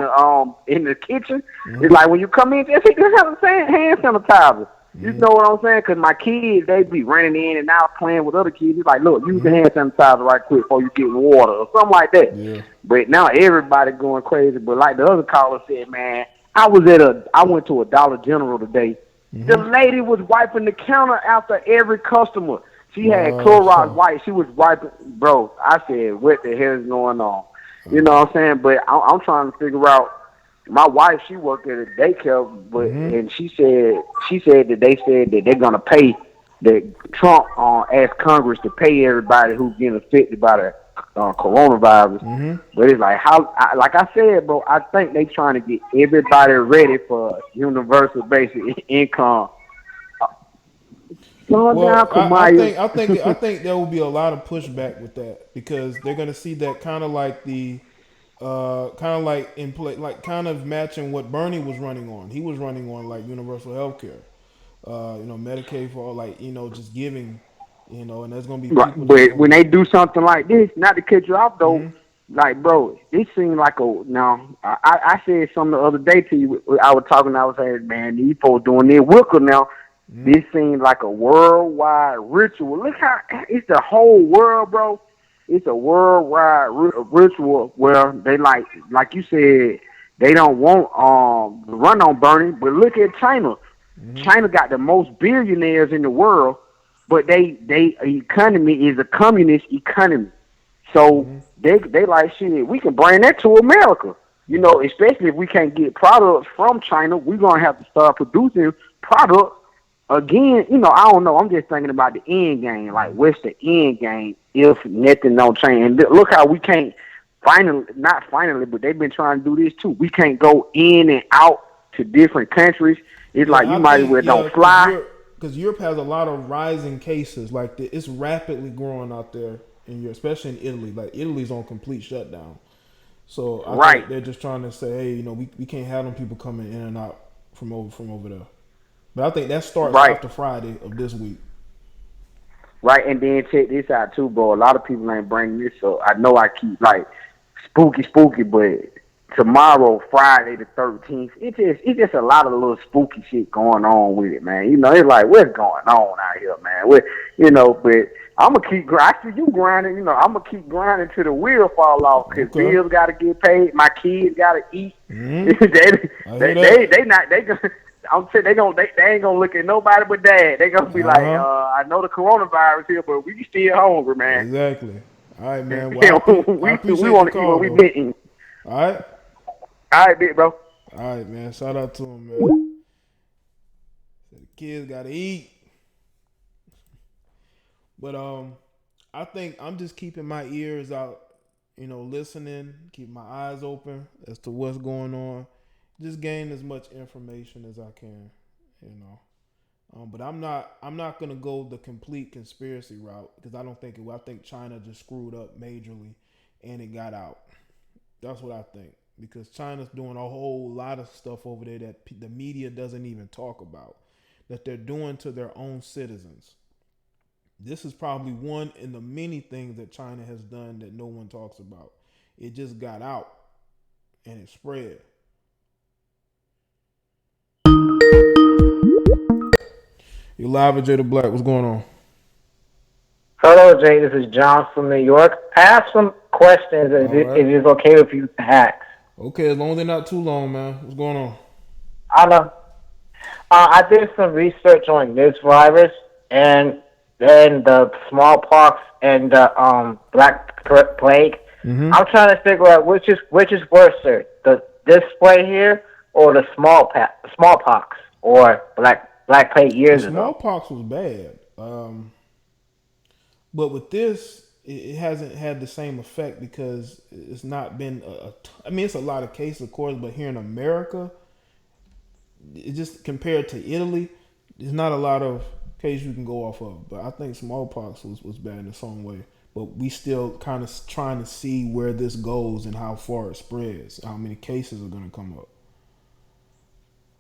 the kitchen. It's Hmm. like when you come in, just hit the hand sanitizer. You Hmm. know what I'm saying? Because my kids, they be running in and out playing with other kids. It's like, look, use the Hmm. hand sanitizer right quick before you get water or something like that. Yeah. But now everybody going crazy. But like the other caller said, man, I went to a Dollar General today. The Hmm. lady was wiping the counter after every customer. She had Clorox Wow. wipes. She was wiping, bro. I said, what the hell is going on? You know what I'm saying? But I'm trying to figure out. My wife, she worked at a daycare, Hmm. and she said that they said that they're gonna pay that Trump asked Congress to pay everybody who's getting affected by the coronavirus. Hmm. But it's like like I said, bro. I think they trying to get everybody ready for universal basic income. Slow down, Well, Kamaya. I think there will be a lot of pushback with that because they're gonna see that kind of like kind of like in play, like kind of matching what Bernie was running on. He was running on like universal health care, Medicaid for all, like just giving, and there's gonna be Right, people that's but when gonna. they do something like this, not to cut you off though, Hmm. like bro, it seemed like a now. I said something the other day to you. I was talking. I was saying, man, these folks doing their wicker now. Hmm. This seems like a worldwide ritual. Look how it's the whole world, bro. it's a worldwide ritual where they like you said, they don't want run on burning. But look at China. China got the most billionaires in the world, but they economy is a communist economy. So they like shit. We can bring that to America. You know, especially if we can't get products from China, we're gonna have to start producing products again. You know, I don't know. I'm just thinking about the end game. Like, what's the end game if nothing don't change? And look how we can't not finally, but they've been trying to do this too. We can't go in and out to different countries. It's like you might as well don't fly. Because Europe has a lot of rising cases. Like, it's rapidly growing out there in Europe, especially in Italy. Like, Italy's on complete shutdown. So I think they're just trying to say, hey, you know, we can't have them people coming in and out from over there. But I think that starts after Friday of this week. Right, and then check this out too, bro. A lot of people ain't bringing this up. I know I keep like spooky, but tomorrow, Friday the 13th, it's just a lot of little spooky shit going on with it, man. You know, it's like, what's going on out here, man? But I'm gonna keep grinding. I see you grinding. You know, I'm gonna keep grinding till the wheel fall off because bills gotta get paid. My kids gotta eat. I'm saying they ain't gonna look at nobody but dad. They gonna be like, I know the coronavirus here, but we still hungry, man. Exactly. All right, man. Well, we want to eat what we been eating. All right. All right, big bro. All right, man. Shout out to him, man. The kids gotta eat. But I think I'm just keeping my ears out, you know, listening, keep my eyes open as to what's going on. Just gain as much information as I can, you know. But I'm not gonna go the complete conspiracy route because I don't think I think China just screwed up majorly, and it got out. That's what I think because China's doing a whole lot of stuff over there that the media doesn't even talk about, that they're doing to their own citizens. This is probably one in the many things that China has done that no one talks about. It just got out and it spread. You live with Jada Black. What's going on? Hello, Jay. This is John from New York. I have some questions if it is okay with you to ask. Okay, as long as they're not too long, man. What's going on? I know. I did some research on this virus and the smallpox and the black plague. Mm-hmm. I'm trying to figure out which is worse, sir. This plague here or the smallpox or black plague years ago. Smallpox was bad, but with this, it hasn't had the same effect because it's not been I mean, it's a lot of cases, of course, but here in America, it just compared to Italy, there's not a lot of cases you can go off of. But I think smallpox was bad in its own way. But we still kind of trying to see where this goes and how far it spreads, how many cases are going to come up.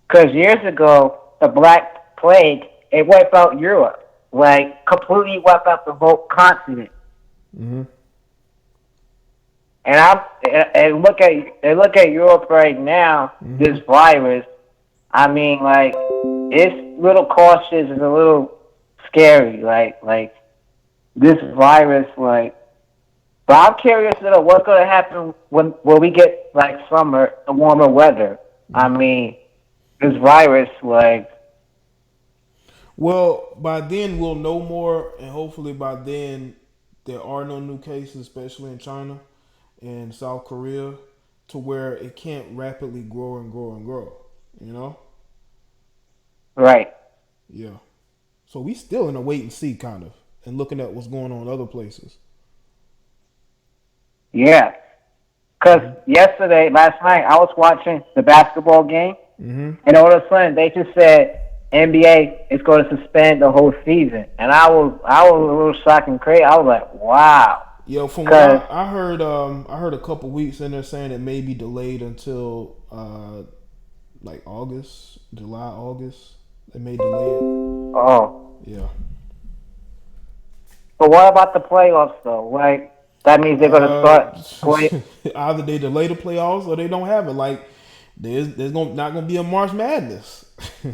Because years ago, the Black Plague, it wiped out Europe, like completely wiped out the whole continent. Mm-hmm. And look at Europe right now. Mm-hmm. This virus, I mean, like it's a little cautious and a little scary, like this virus, like. But I'm curious to know what's going to happen when we get like summer, the warmer weather. I mean, this virus, like. Well, by then we'll know more, and hopefully by then there are no new cases, especially in China and South Korea, to where it can't rapidly grow and grow and grow. You know? Right. Yeah. So we still in a wait and see kind of, and looking at what's going on in other places. Yeah. Because last night, I was watching the basketball game, and all of a sudden they just said NBA is going to suspend the whole season, and I was a little shocked and crazy. I was like, wow. Yo, from what I heard a couple weeks, and they're saying it may be delayed until like July, August. They may delay it. Oh. Yeah. But what about the playoffs though? Like that means they're going to start playing. Either they delay the playoffs or they don't have it. Like there's not going to be a March Madness.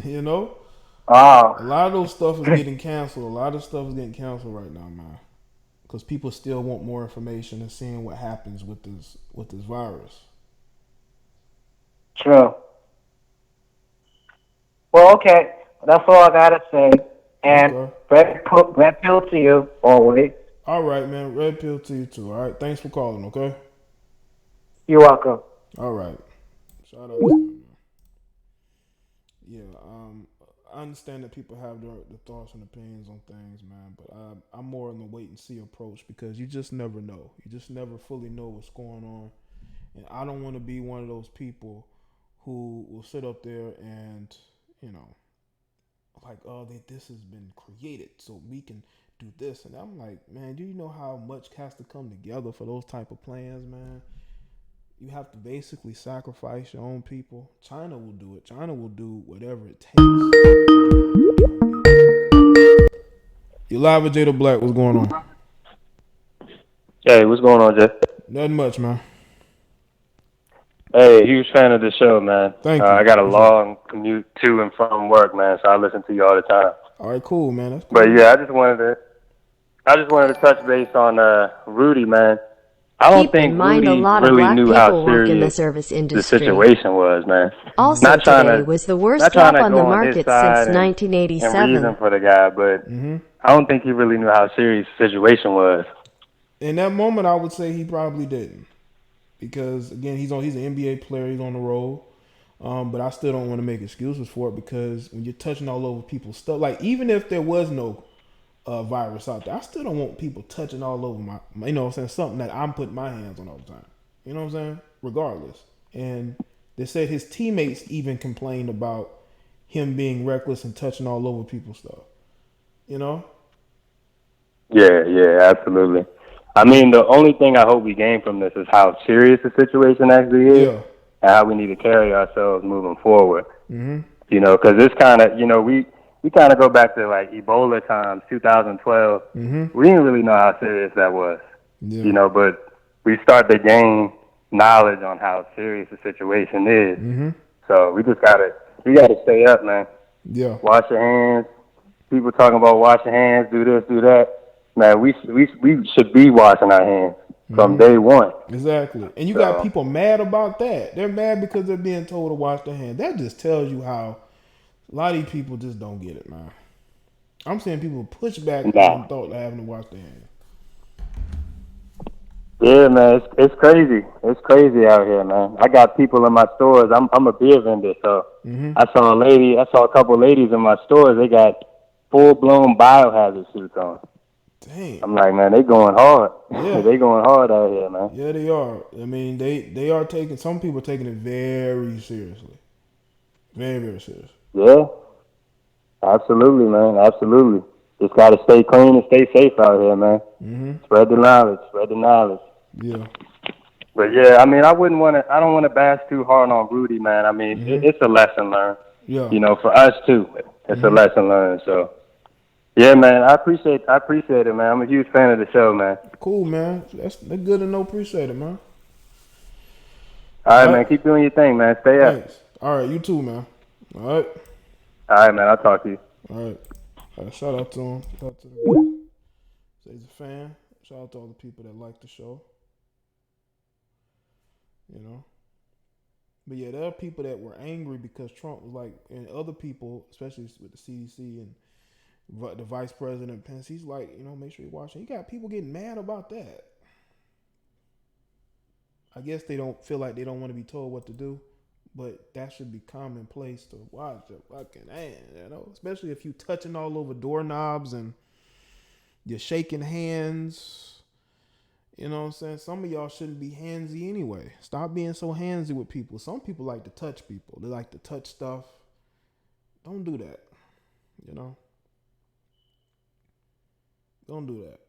You know. Oh. A lot of those stuff is getting canceled. A lot of stuff is getting canceled right now, man. because people still want more information and seeing what happens with this virus. True. Well, okay. That's all I gotta say. And Okay. red pill to you always. All right, man. Red pill to you too. All right. Thanks for calling. Okay. You're welcome. All right. Shout out to you, man. Yeah. I understand that people have their thoughts and opinions on things, man. But I'm more in the wait and see approach because you just never know. You just never fully know what's going on, and I don't want to be one of those people who will sit up there and you know like, oh, this has been created so we can do this, and I'm like, man, do you know how much has to come together for those type of plans, man? You have to basically sacrifice your own people. China will do it. China will do whatever it takes. You live with Jada Black. What's going on? Hey, what's going on, Jay? Nothing much, man. Hey, huge fan of the show, man. Thank you. I got a long commute to and from work, man, so I listen to you all the time. All right, cool, man. That's cool. But yeah, I just wanted to touch base on Rudy, man. I don't Keep think in mind Rudy a lot of really black knew how people work in the serious service the industry. situation was, man. Also, Not trying today to- was the worst Not trying drop to on go the on his market side since and 1987. reason for the guy, but I don't think he really knew how serious the situation was. In that moment, I would say he probably didn't, because again, he's an NBA player. He's on the road, but I still don't want to make excuses for it because when you're touching all over people's stuff, like even if there was no virus out there, I still don't want people touching all over my you know what I'm saying, something that I'm putting my hands on all the time. You know what I'm saying? Regardless. And they said his teammates even complained about him being reckless and touching all over people's stuff. You know? Yeah, absolutely. I mean, the only thing I hope we gain from this is how serious the situation actually is, Yeah. and how we need to carry ourselves moving forward. Mm-hmm. You know, because this kind of, we kind of go back to like Ebola times, 2012. Mm-hmm. We didn't really know how serious that was, Yeah. but we start to gain knowledge on how serious the situation is. Mm-hmm. So we gotta stay up, man. Yeah. Wash your hands. People talking about wash your hands, do this, do that. Man, we should be washing our hands from day one. Exactly. And you So- got people mad about that. They're mad because they're being told to wash their hands. That just tells you how a lot of these people just don't get it, man. I'm seeing people push back on the thought of having to wash their hands. Yeah, man, it's crazy. It's crazy out here, man. I got people in my stores. I'm a beer vendor, so I saw a couple of ladies in my stores. They got full-blown biohazard suits on. Dang. I'm like, man, they going hard. Yeah. They going hard out here, man. Yeah, they are. I mean, they are taking, some people are taking it very seriously. Very, very serious. Yeah, absolutely, man. Absolutely. Just got to stay clean and stay safe out here, man. Mm-hmm. Spread the knowledge. Yeah. But yeah, I mean, I don't want to bash too hard on Rudy, man. I mean, it's a lesson learned. Yeah. You know, for us too, it's a lesson learned. So, yeah, man, I appreciate it, man. I'm a huge fan of the show, man. Cool, man. That's good to know. Appreciate it, man. All right, man. Keep doing your thing, man. Stay up. Thanks. All right, you too, man. All right. All right, man. I'll talk to you. All right. Shout out to him. Shout out to the guy. Say he's a fan. Shout out to all the people that like the show. You know. But yeah, there are people that were angry because Trump was like, and other people, especially with the CDC and the vice president Pence, he's like, make sure you're watching. You got people getting mad about that. I guess they don't feel like they don't want to be told what to do, but that should be commonplace to watch your fucking hand, especially if you touching all over doorknobs and you're shaking hands. You know what I'm saying? Some of y'all shouldn't be handsy anyway. Stop being so handsy with people. Some people like to touch people. They like to touch stuff. Don't do that. Don't do that.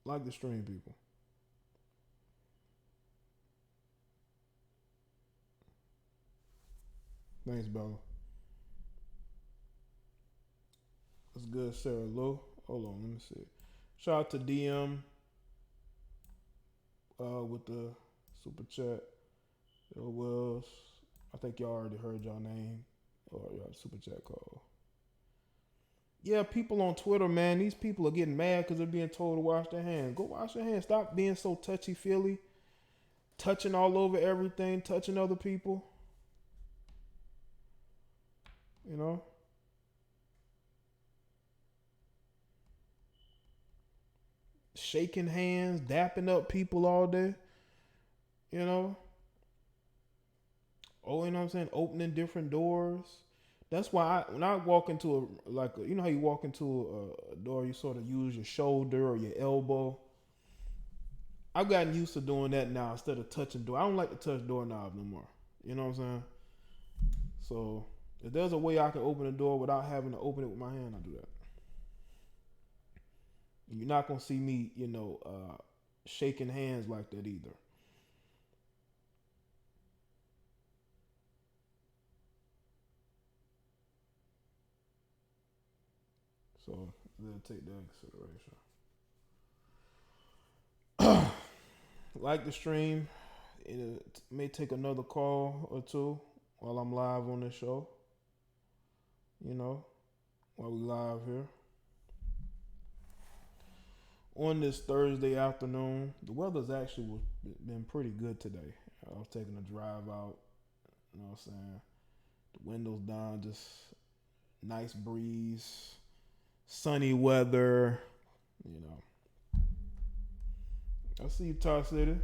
Like the stream people. Thanks, Bella. That's good, Sarah Lou. Hold on, let me see. Shout out to DM with the super chat. Yo, Wills. I think y'all already heard y'all name or y'all super chat call. Yeah, people on Twitter, man, these people are getting mad because they're being told to wash their hands. Go wash your hands. Stop being so touchy-feely, touching all over everything, touching other people. You know? Shaking hands, dapping up people all day. You know? Oh, you know what I'm saying? Opening different doors. That's why when I walk into you know how you walk into a door, you sort of use your shoulder or your elbow. I've gotten used to doing that now instead of touching door. I don't like to touch doorknob no more. You know what I'm saying? So if there's a way I can open a door without having to open it with my hand, I do that. You're not gonna see me, shaking hands like that either. So they'll take that into consideration. Like the stream, it may take another call or two while I'm live on this show. While we live here. On this Thursday afternoon, the weather's actually been pretty good today. I was taking a drive out, you know what I'm saying? The windows down, just nice breeze, sunny weather, I see you, Tar City.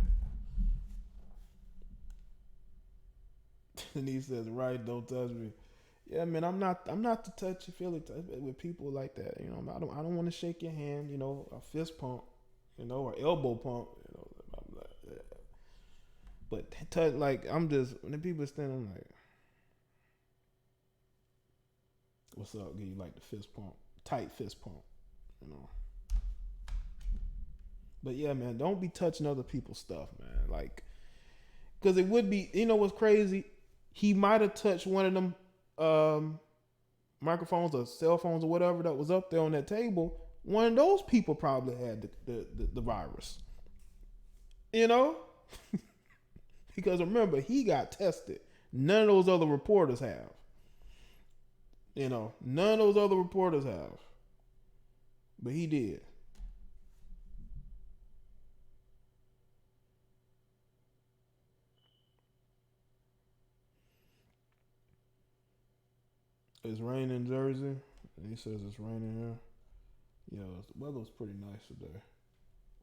And he says, right, don't touch me. Yeah, man, I'm not the touchy feely with people like that. I don't want to shake your hand, a fist pump, or elbow pump, But touch, like, I'm just, when the people stand, I'm like, what's up? Give you like the fist pump, tight fist pump, But yeah, man, don't be touching other people's stuff, man. Like, because it would be, what's crazy? He might have touched one of them microphones or cell phones or whatever that was up there on that table. One of those people probably had the virus. Because remember, he got tested. None of those other reporters have. None of those other reporters have. But he did. It's raining in Jersey. He says it's raining here. The weather's pretty nice today.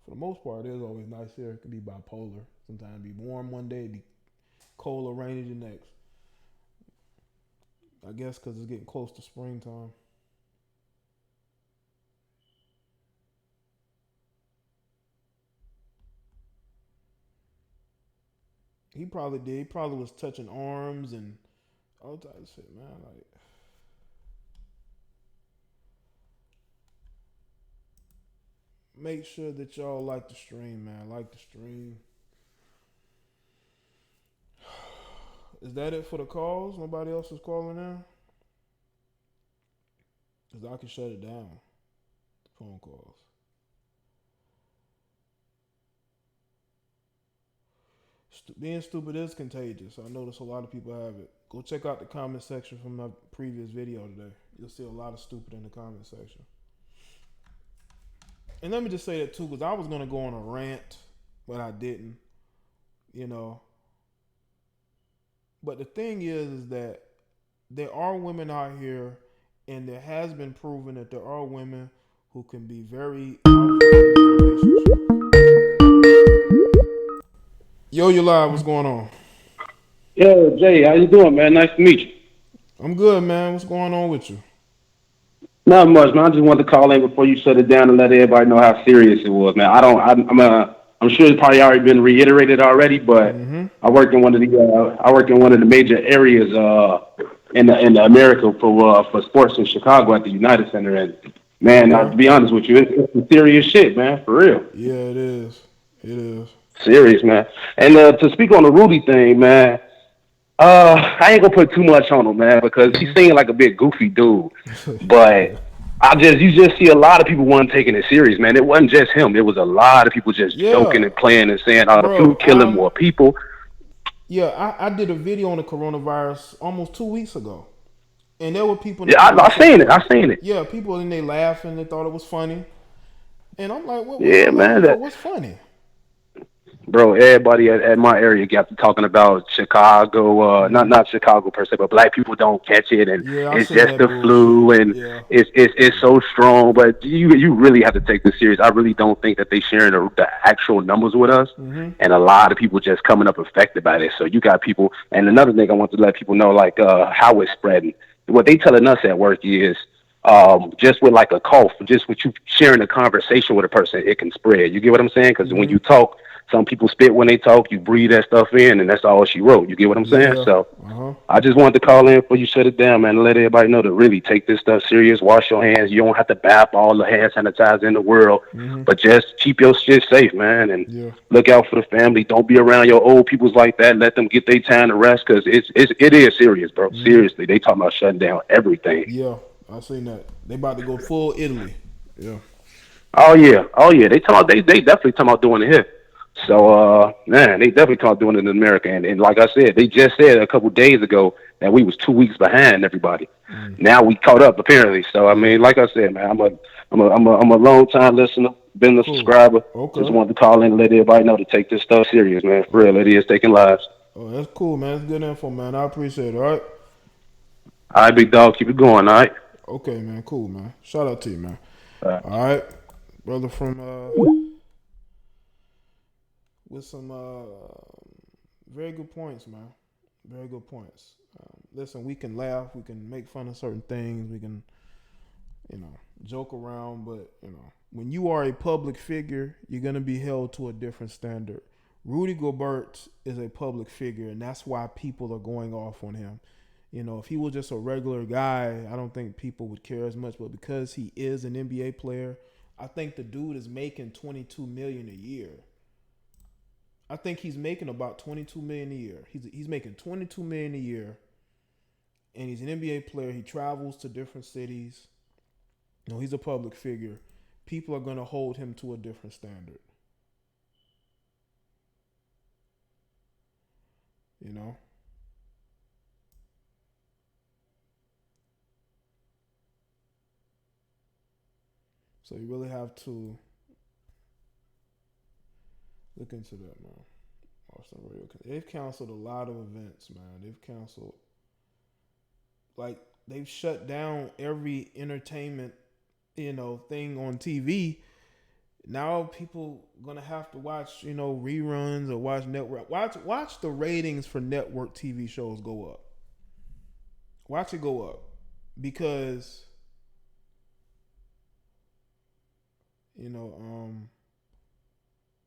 For the most part, it is always nice here. It could be bipolar. Sometimes it be warm one day, be cold or rainy the next. I guess because it's getting close to springtime. He probably did. He probably was touching arms and all types of shit, man. Like, make sure that y'all like the stream, man. Like the stream. Is that it for the calls? Nobody else is calling in? Because I can shut it down. The phone calls. Being stupid is contagious. I notice a lot of people have it. Go check out the comment section from my previous video today. You'll see a lot of stupid in the comment section. And let me just say that too, because I was going to go on a rant, but I didn't. But the thing is that there are women out here, and there has been proven that there are women who can be very alpha in a relationship. Yo, you live. What's going on? Yo, Jay, how you doing, man? Nice to meet you. I'm good, man. What's going on with you? Not much, man. I just wanted to call in before you shut it down and let everybody know how serious it was, man. I'm sure it's probably already been reiterated already, but I work in one of the major areas in America for sports in Chicago at the United Center, and man, to be honest with you, it's some serious shit, man, for real. Yeah, it is. It is serious, man. And to speak on the Rudy thing, man. I ain't gonna put too much on him, man, because he seemed like a big goofy dude. But you just see a lot of people weren't taking it serious, man. It wasn't just him. It was a lot of people just joking and playing and saying how the flu killing more people. Yeah, I did a video on the coronavirus almost 2 weeks ago. And there were people in the Yeah, I comments seen it. saying, I seen it. yeah, people in there laughing. They thought it was funny. And I'm like, what Yeah, y'all laughing man. for? What's funny? Bro, everybody at my area got to talking about Chicago, not Chicago per se, but black people don't catch it, and Yeah, I it's seen just that the bullshit. flu, and Yeah. it's so strong. But you really have to take this serious. I really don't think that they sharing the actual numbers with us, and a lot of people just coming up affected by this. So you got people, and another thing I want to let people know, like how it's spreading. What they telling us at work is just with like a cough, just with you sharing a conversation with a person, it can spread. You get what I'm saying? Because when you talk, some people spit when they talk. You breathe that stuff in, and that's all she wrote. You get what I'm saying? Yeah. So I just wanted to call in before you shut it down, man, and let everybody know to really take this stuff serious. Wash your hands. You don't have to bath all the hand sanitizer in the world, but just keep your shit safe, man, and look out for the family. Don't be around your old peoples like that. Let them get their time to rest, because it is serious, bro. Seriously, they talking about shutting down everything. Yeah, I seen that. They about to go full Italy. Yeah. Oh yeah. They talking about, they definitely talking about doing it here. So man, they definitely talking about doing it in America. And like I said, they just said a couple days ago that we was 2 weeks behind everybody. Now we caught up apparently. So I mean, like I said, man, I'm a long time listener, been a subscriber. Okay. Just wanted to call in and let everybody know to take this stuff serious, man. For real, it is taking lives. Oh, that's cool, man. That's good info, man. I appreciate it. All right. All right, big dog, keep it going. All right. Okay, man. Cool, man. Shout out to you, man. All right, brother from with some very good points, man. Very good points. Listen, we can laugh, we can make fun of certain things, we can, joke around, but when you are a public figure, you're gonna be held to a different standard. Rudy Gobert is a public figure, and that's why people are going off on him. If he was just a regular guy, I don't think people would care as much. But because he is an NBA player, I think the dude is making $22 million a year. I think he's making about $22 million a year. He's making $22 million a year, and he's an NBA player. He travels to different cities. He's a public figure. People are gonna hold him to a different standard. So you really have to look into that, man. Austin Radio. They've canceled a lot of events, man. They've shut down every entertainment, thing on TV. Now people gonna have to watch, reruns or watch network. Watch the ratings for network TV shows go up. Watch it go up, because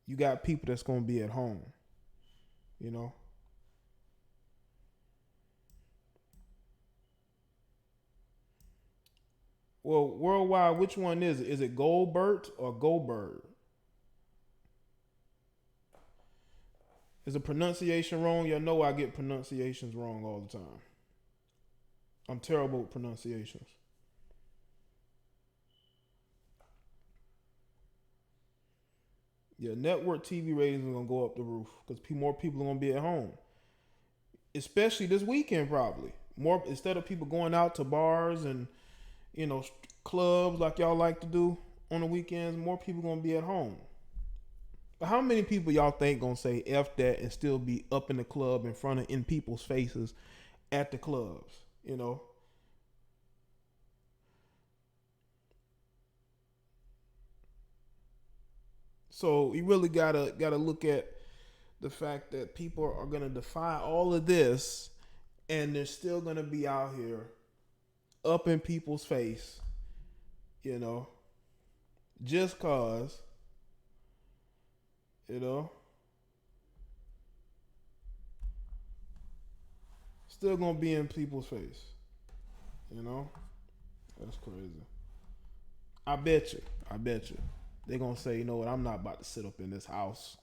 you got people that's gonna be at home. Well, worldwide, which one is it? Is it Goldberg or Goldberg? Is the pronunciation wrong? Y'all know I get pronunciations wrong all the time. I'm terrible with pronunciations. Yeah, network TV ratings are gonna go up the roof because more people are gonna be at home, especially this weekend. Probably more, instead of people going out to bars and clubs like y'all like to do on the weekends. More people gonna be at home. But how many people y'all think gonna say F that and still be up in the club in people's faces at the clubs? So you really gotta look at the fact that people are gonna defy all of this, and they're still gonna be out here up in people's face, just cause, still gonna be in people's face, That's crazy. I bet you. They're gonna say, you know what, I'm not about to sit up in this house.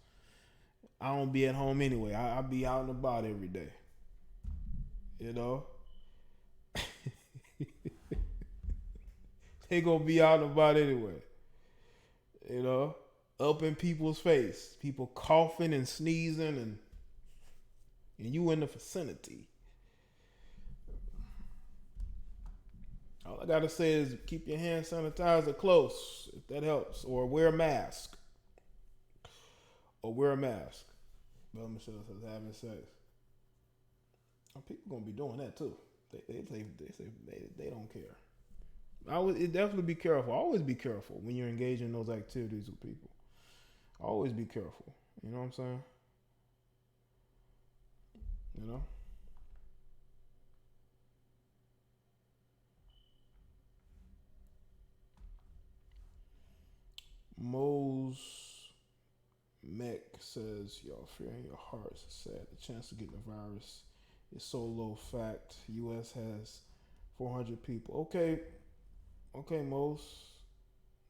I don't be at home anyway. I be out and about every day. They gonna be out and about anyway. Up in people's face. People coughing and sneezing and you in the vicinity. All I gotta say is keep your hand sanitizer close if that helps, or wear a mask. Or wear a mask. Bella Michelle says having sex. Oh, people gonna be doing that too. They don't care. I would definitely be careful. Always be careful when you're engaging in those activities with people. Always be careful. You know what I'm saying? You know? Mose Mech says, y'all fear in your hearts is sad. The chance of getting the virus is so low. Fact. US has 400 people. Okay, Mose.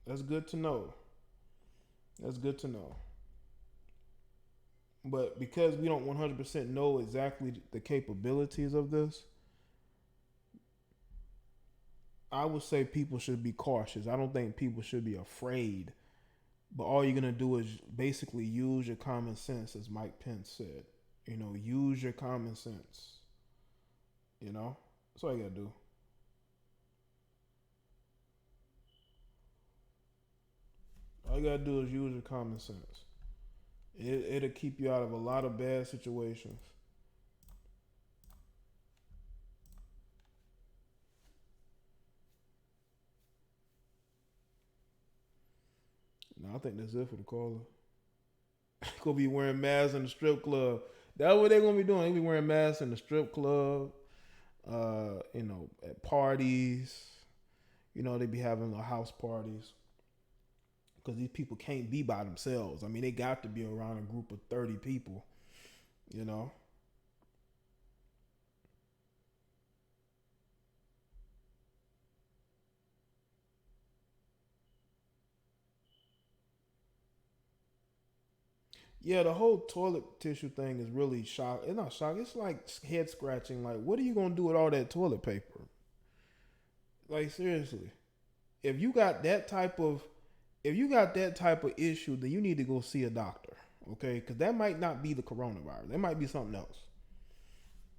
That's good to know. That's good to know. But because we don't 100% know exactly the capabilities of this, I would say people should be cautious. I don't think people should be afraid. But all you're going to do is basically use your common sense, as Mike Pence said. You know, use your common sense. You know? That's all you got to do. All you got to do is use your common sense. It'll keep you out of a lot of bad situations. No, I think that's it for the caller. Gonna be wearing masks in the strip club. That's what they're gonna be doing. They be wearing masks in the strip club. You know, at parties. You know, they be having little house parties. Because these people can't be by themselves. I mean, they got to be around a group of 30 people. You know. Yeah, the whole toilet tissue thing is really shock. It's not shock. It's like head scratching. Like, what are you gonna do with all that toilet paper? Like, seriously, if you got that type of issue, then you need to go see a doctor. Okay, because that might not be the coronavirus. That might be something else.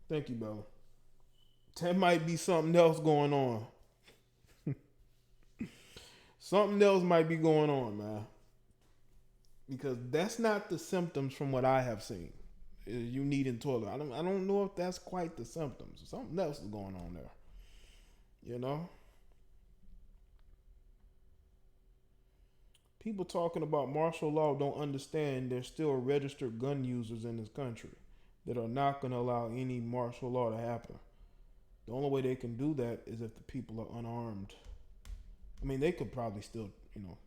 Thank you, Bella. That might be something else going on. Something else might be going on, man. Because that's not the symptoms from what I have seen. You needing toilet. I don't know if that's quite the symptoms. Something else is going on there. You know? People talking about martial law don't understand there's still registered gun users in this country that are not going to allow any martial law to happen. The only way they can do that is if the people are unarmed. I mean, they could probably still, you know,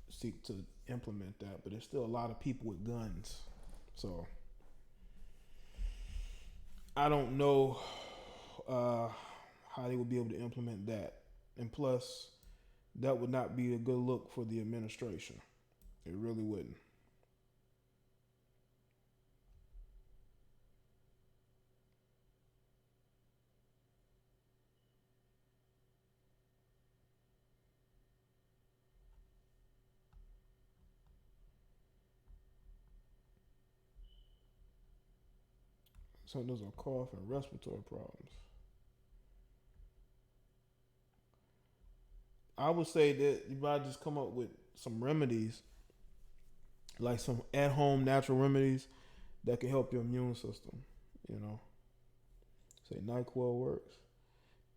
seek to implement that, but there's still a lot of people with guns. So I don't know how they would be able to implement that. And plus, that would not be a good look for the administration. It really wouldn't. So there's a cough and respiratory problems. I would say that you might just come up with some remedies, like some at-home natural remedies that can help your immune system. You know, say NyQuil works.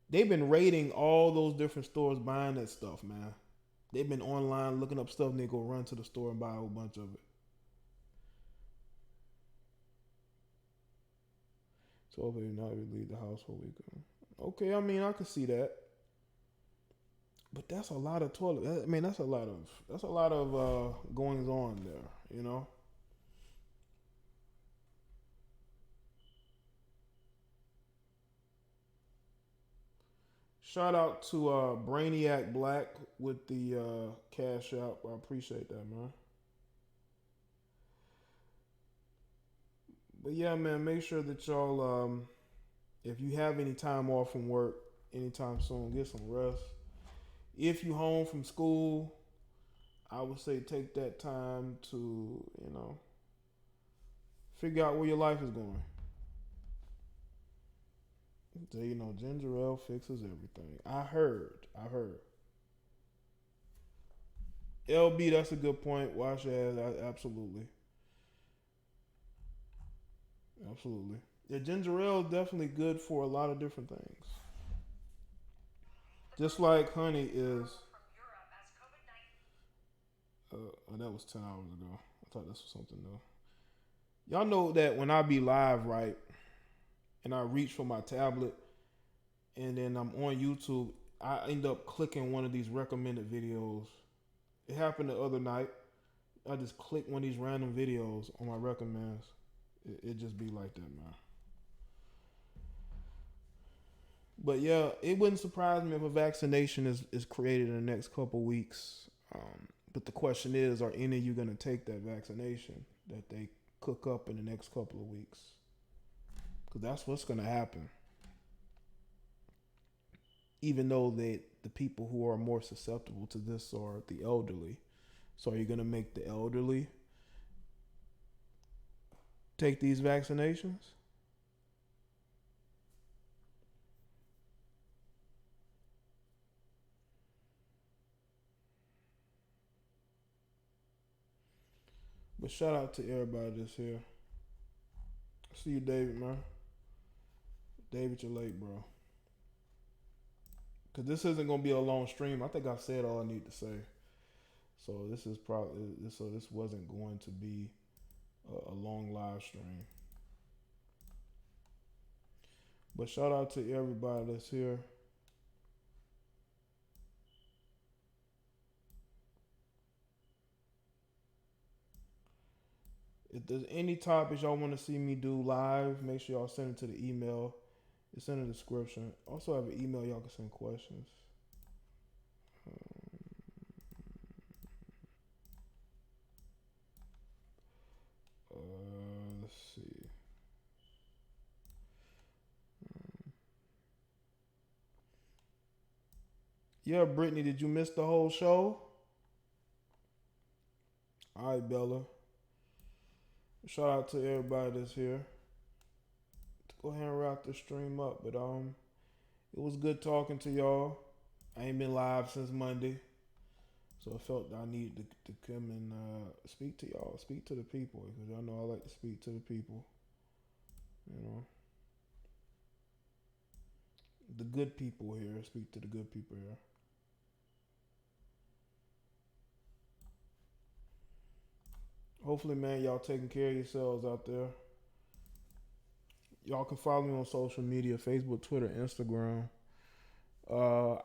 They've been raiding all those different stores buying that stuff, man. They've been online looking up stuff and they go run to the store and buy a whole bunch of it. So hopefully not leave the house for a week. Okay, I mean I can see that. But that's a lot of toilet. I mean, that's a lot of goings on there, you know. Shout out to Brainiac Black with the cash out. I appreciate that, man. But yeah, man, make sure that y'all, if you have any time off from work anytime soon, get some rest. If you home from school, I would say take that time to, you know, figure out where your life is going. You know, ginger ale fixes everything. I heard. LB, that's a good point. Wash your ass. Absolutely. Yeah, ginger ale is definitely good for a lot of different things. Just like honey is. That was 10 hours ago. I thought this was something new. Y'all know that when I be live, right, and I reach for my tablet, and then I'm on YouTube, I end up clicking one of these recommended videos. It happened the other night. I just click one of these random videos on my recommends. It just be like that, man. But yeah, it wouldn't surprise me if a vaccination is created in the next couple weeks. But the question is, are any of you going to take that vaccination that they cook up in the next couple of weeks? Because that's what's going to happen. Even though the people who are more susceptible to this are the elderly. So are you going to make the elderly take these vaccinations? But shout out to everybody that's here. See you, David, man. David, you're late, bro. Because this isn't going to be a long stream. I think I've said all I need to say. So this is probably, this wasn't going to be a long live stream. But shout out to everybody that's here. If there's any topics y'all want to see me do live, make sure y'all send it to the email. It's in the description. Also have an email y'all can send questions. Let's see. Yeah, Brittany, did you miss the whole show? All right, Bella. Shout out to everybody that's here. Go ahead and wrap the stream up, but it was good talking to y'all. I ain't been live since Monday, so I felt I needed to come and speak to y'all, speak to the people, because y'all know I like to speak to the people. You know, the good people here. Speak to the good people here. Hopefully, man, y'all taking care of yourselves out there. Y'all can follow me on social media, Facebook, Twitter, Instagram.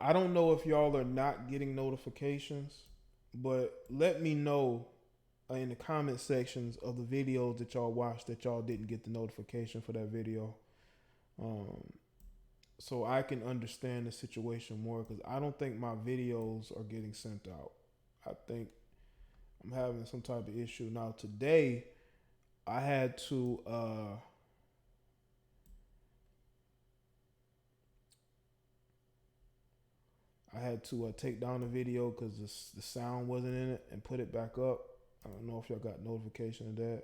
I don't know if y'all are not getting notifications, but let me know in the comment sections of the videos that y'all watched that y'all didn't get the notification for that video. So I can understand the situation more, because I don't think my videos are getting sent out. I think I'm having some type of issue. Now today, I had to take down the video because the sound wasn't in it and put it back up. I don't know if y'all got notification of that.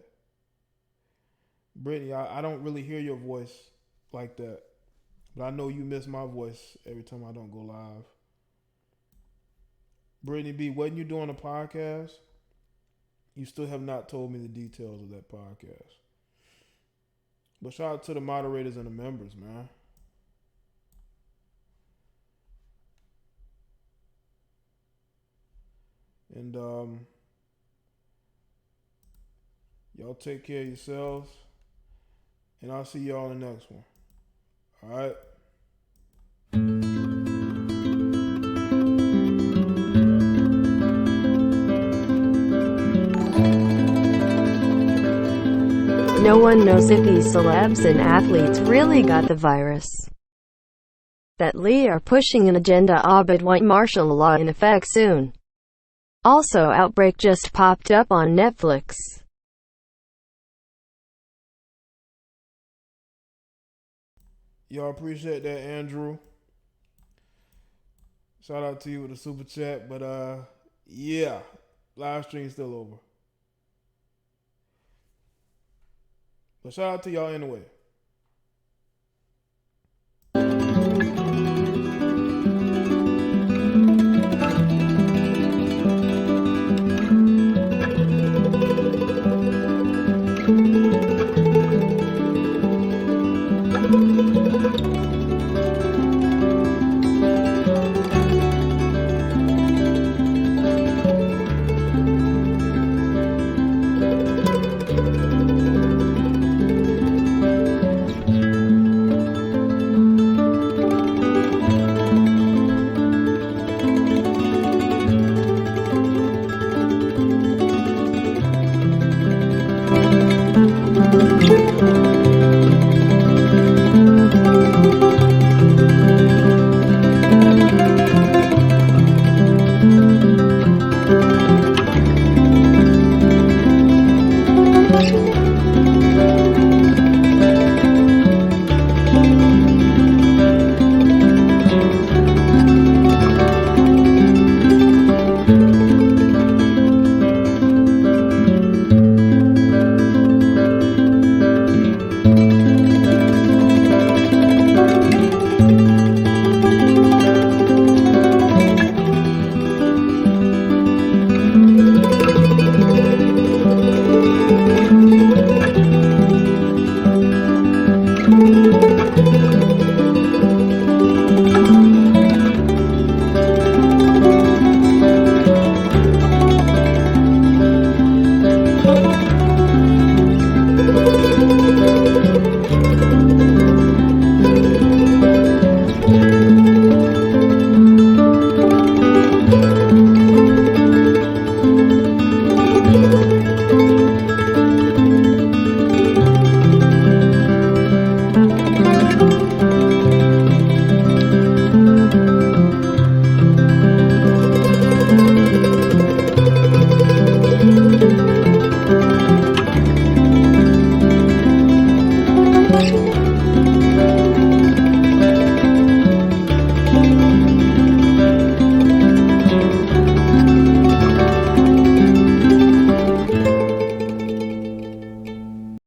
Brittany, I don't really hear your voice like that, but I know you miss my voice every time I don't go live. Brittany B, wasn't you doing a podcast? You still have not told me the details of that podcast. But shout out to the moderators and the members, man. And y'all take care of yourselves. And I'll see y'all in the next one. All right? No one knows if these celebs and athletes really got the virus. That Lee are pushing an agenda but want martial law in effect soon. Also, Outbreak just popped up on Netflix. Y'all appreciate that, Andrew. Shout out to you with the super chat. But yeah, live stream's still over. But shout out to y'all anyway.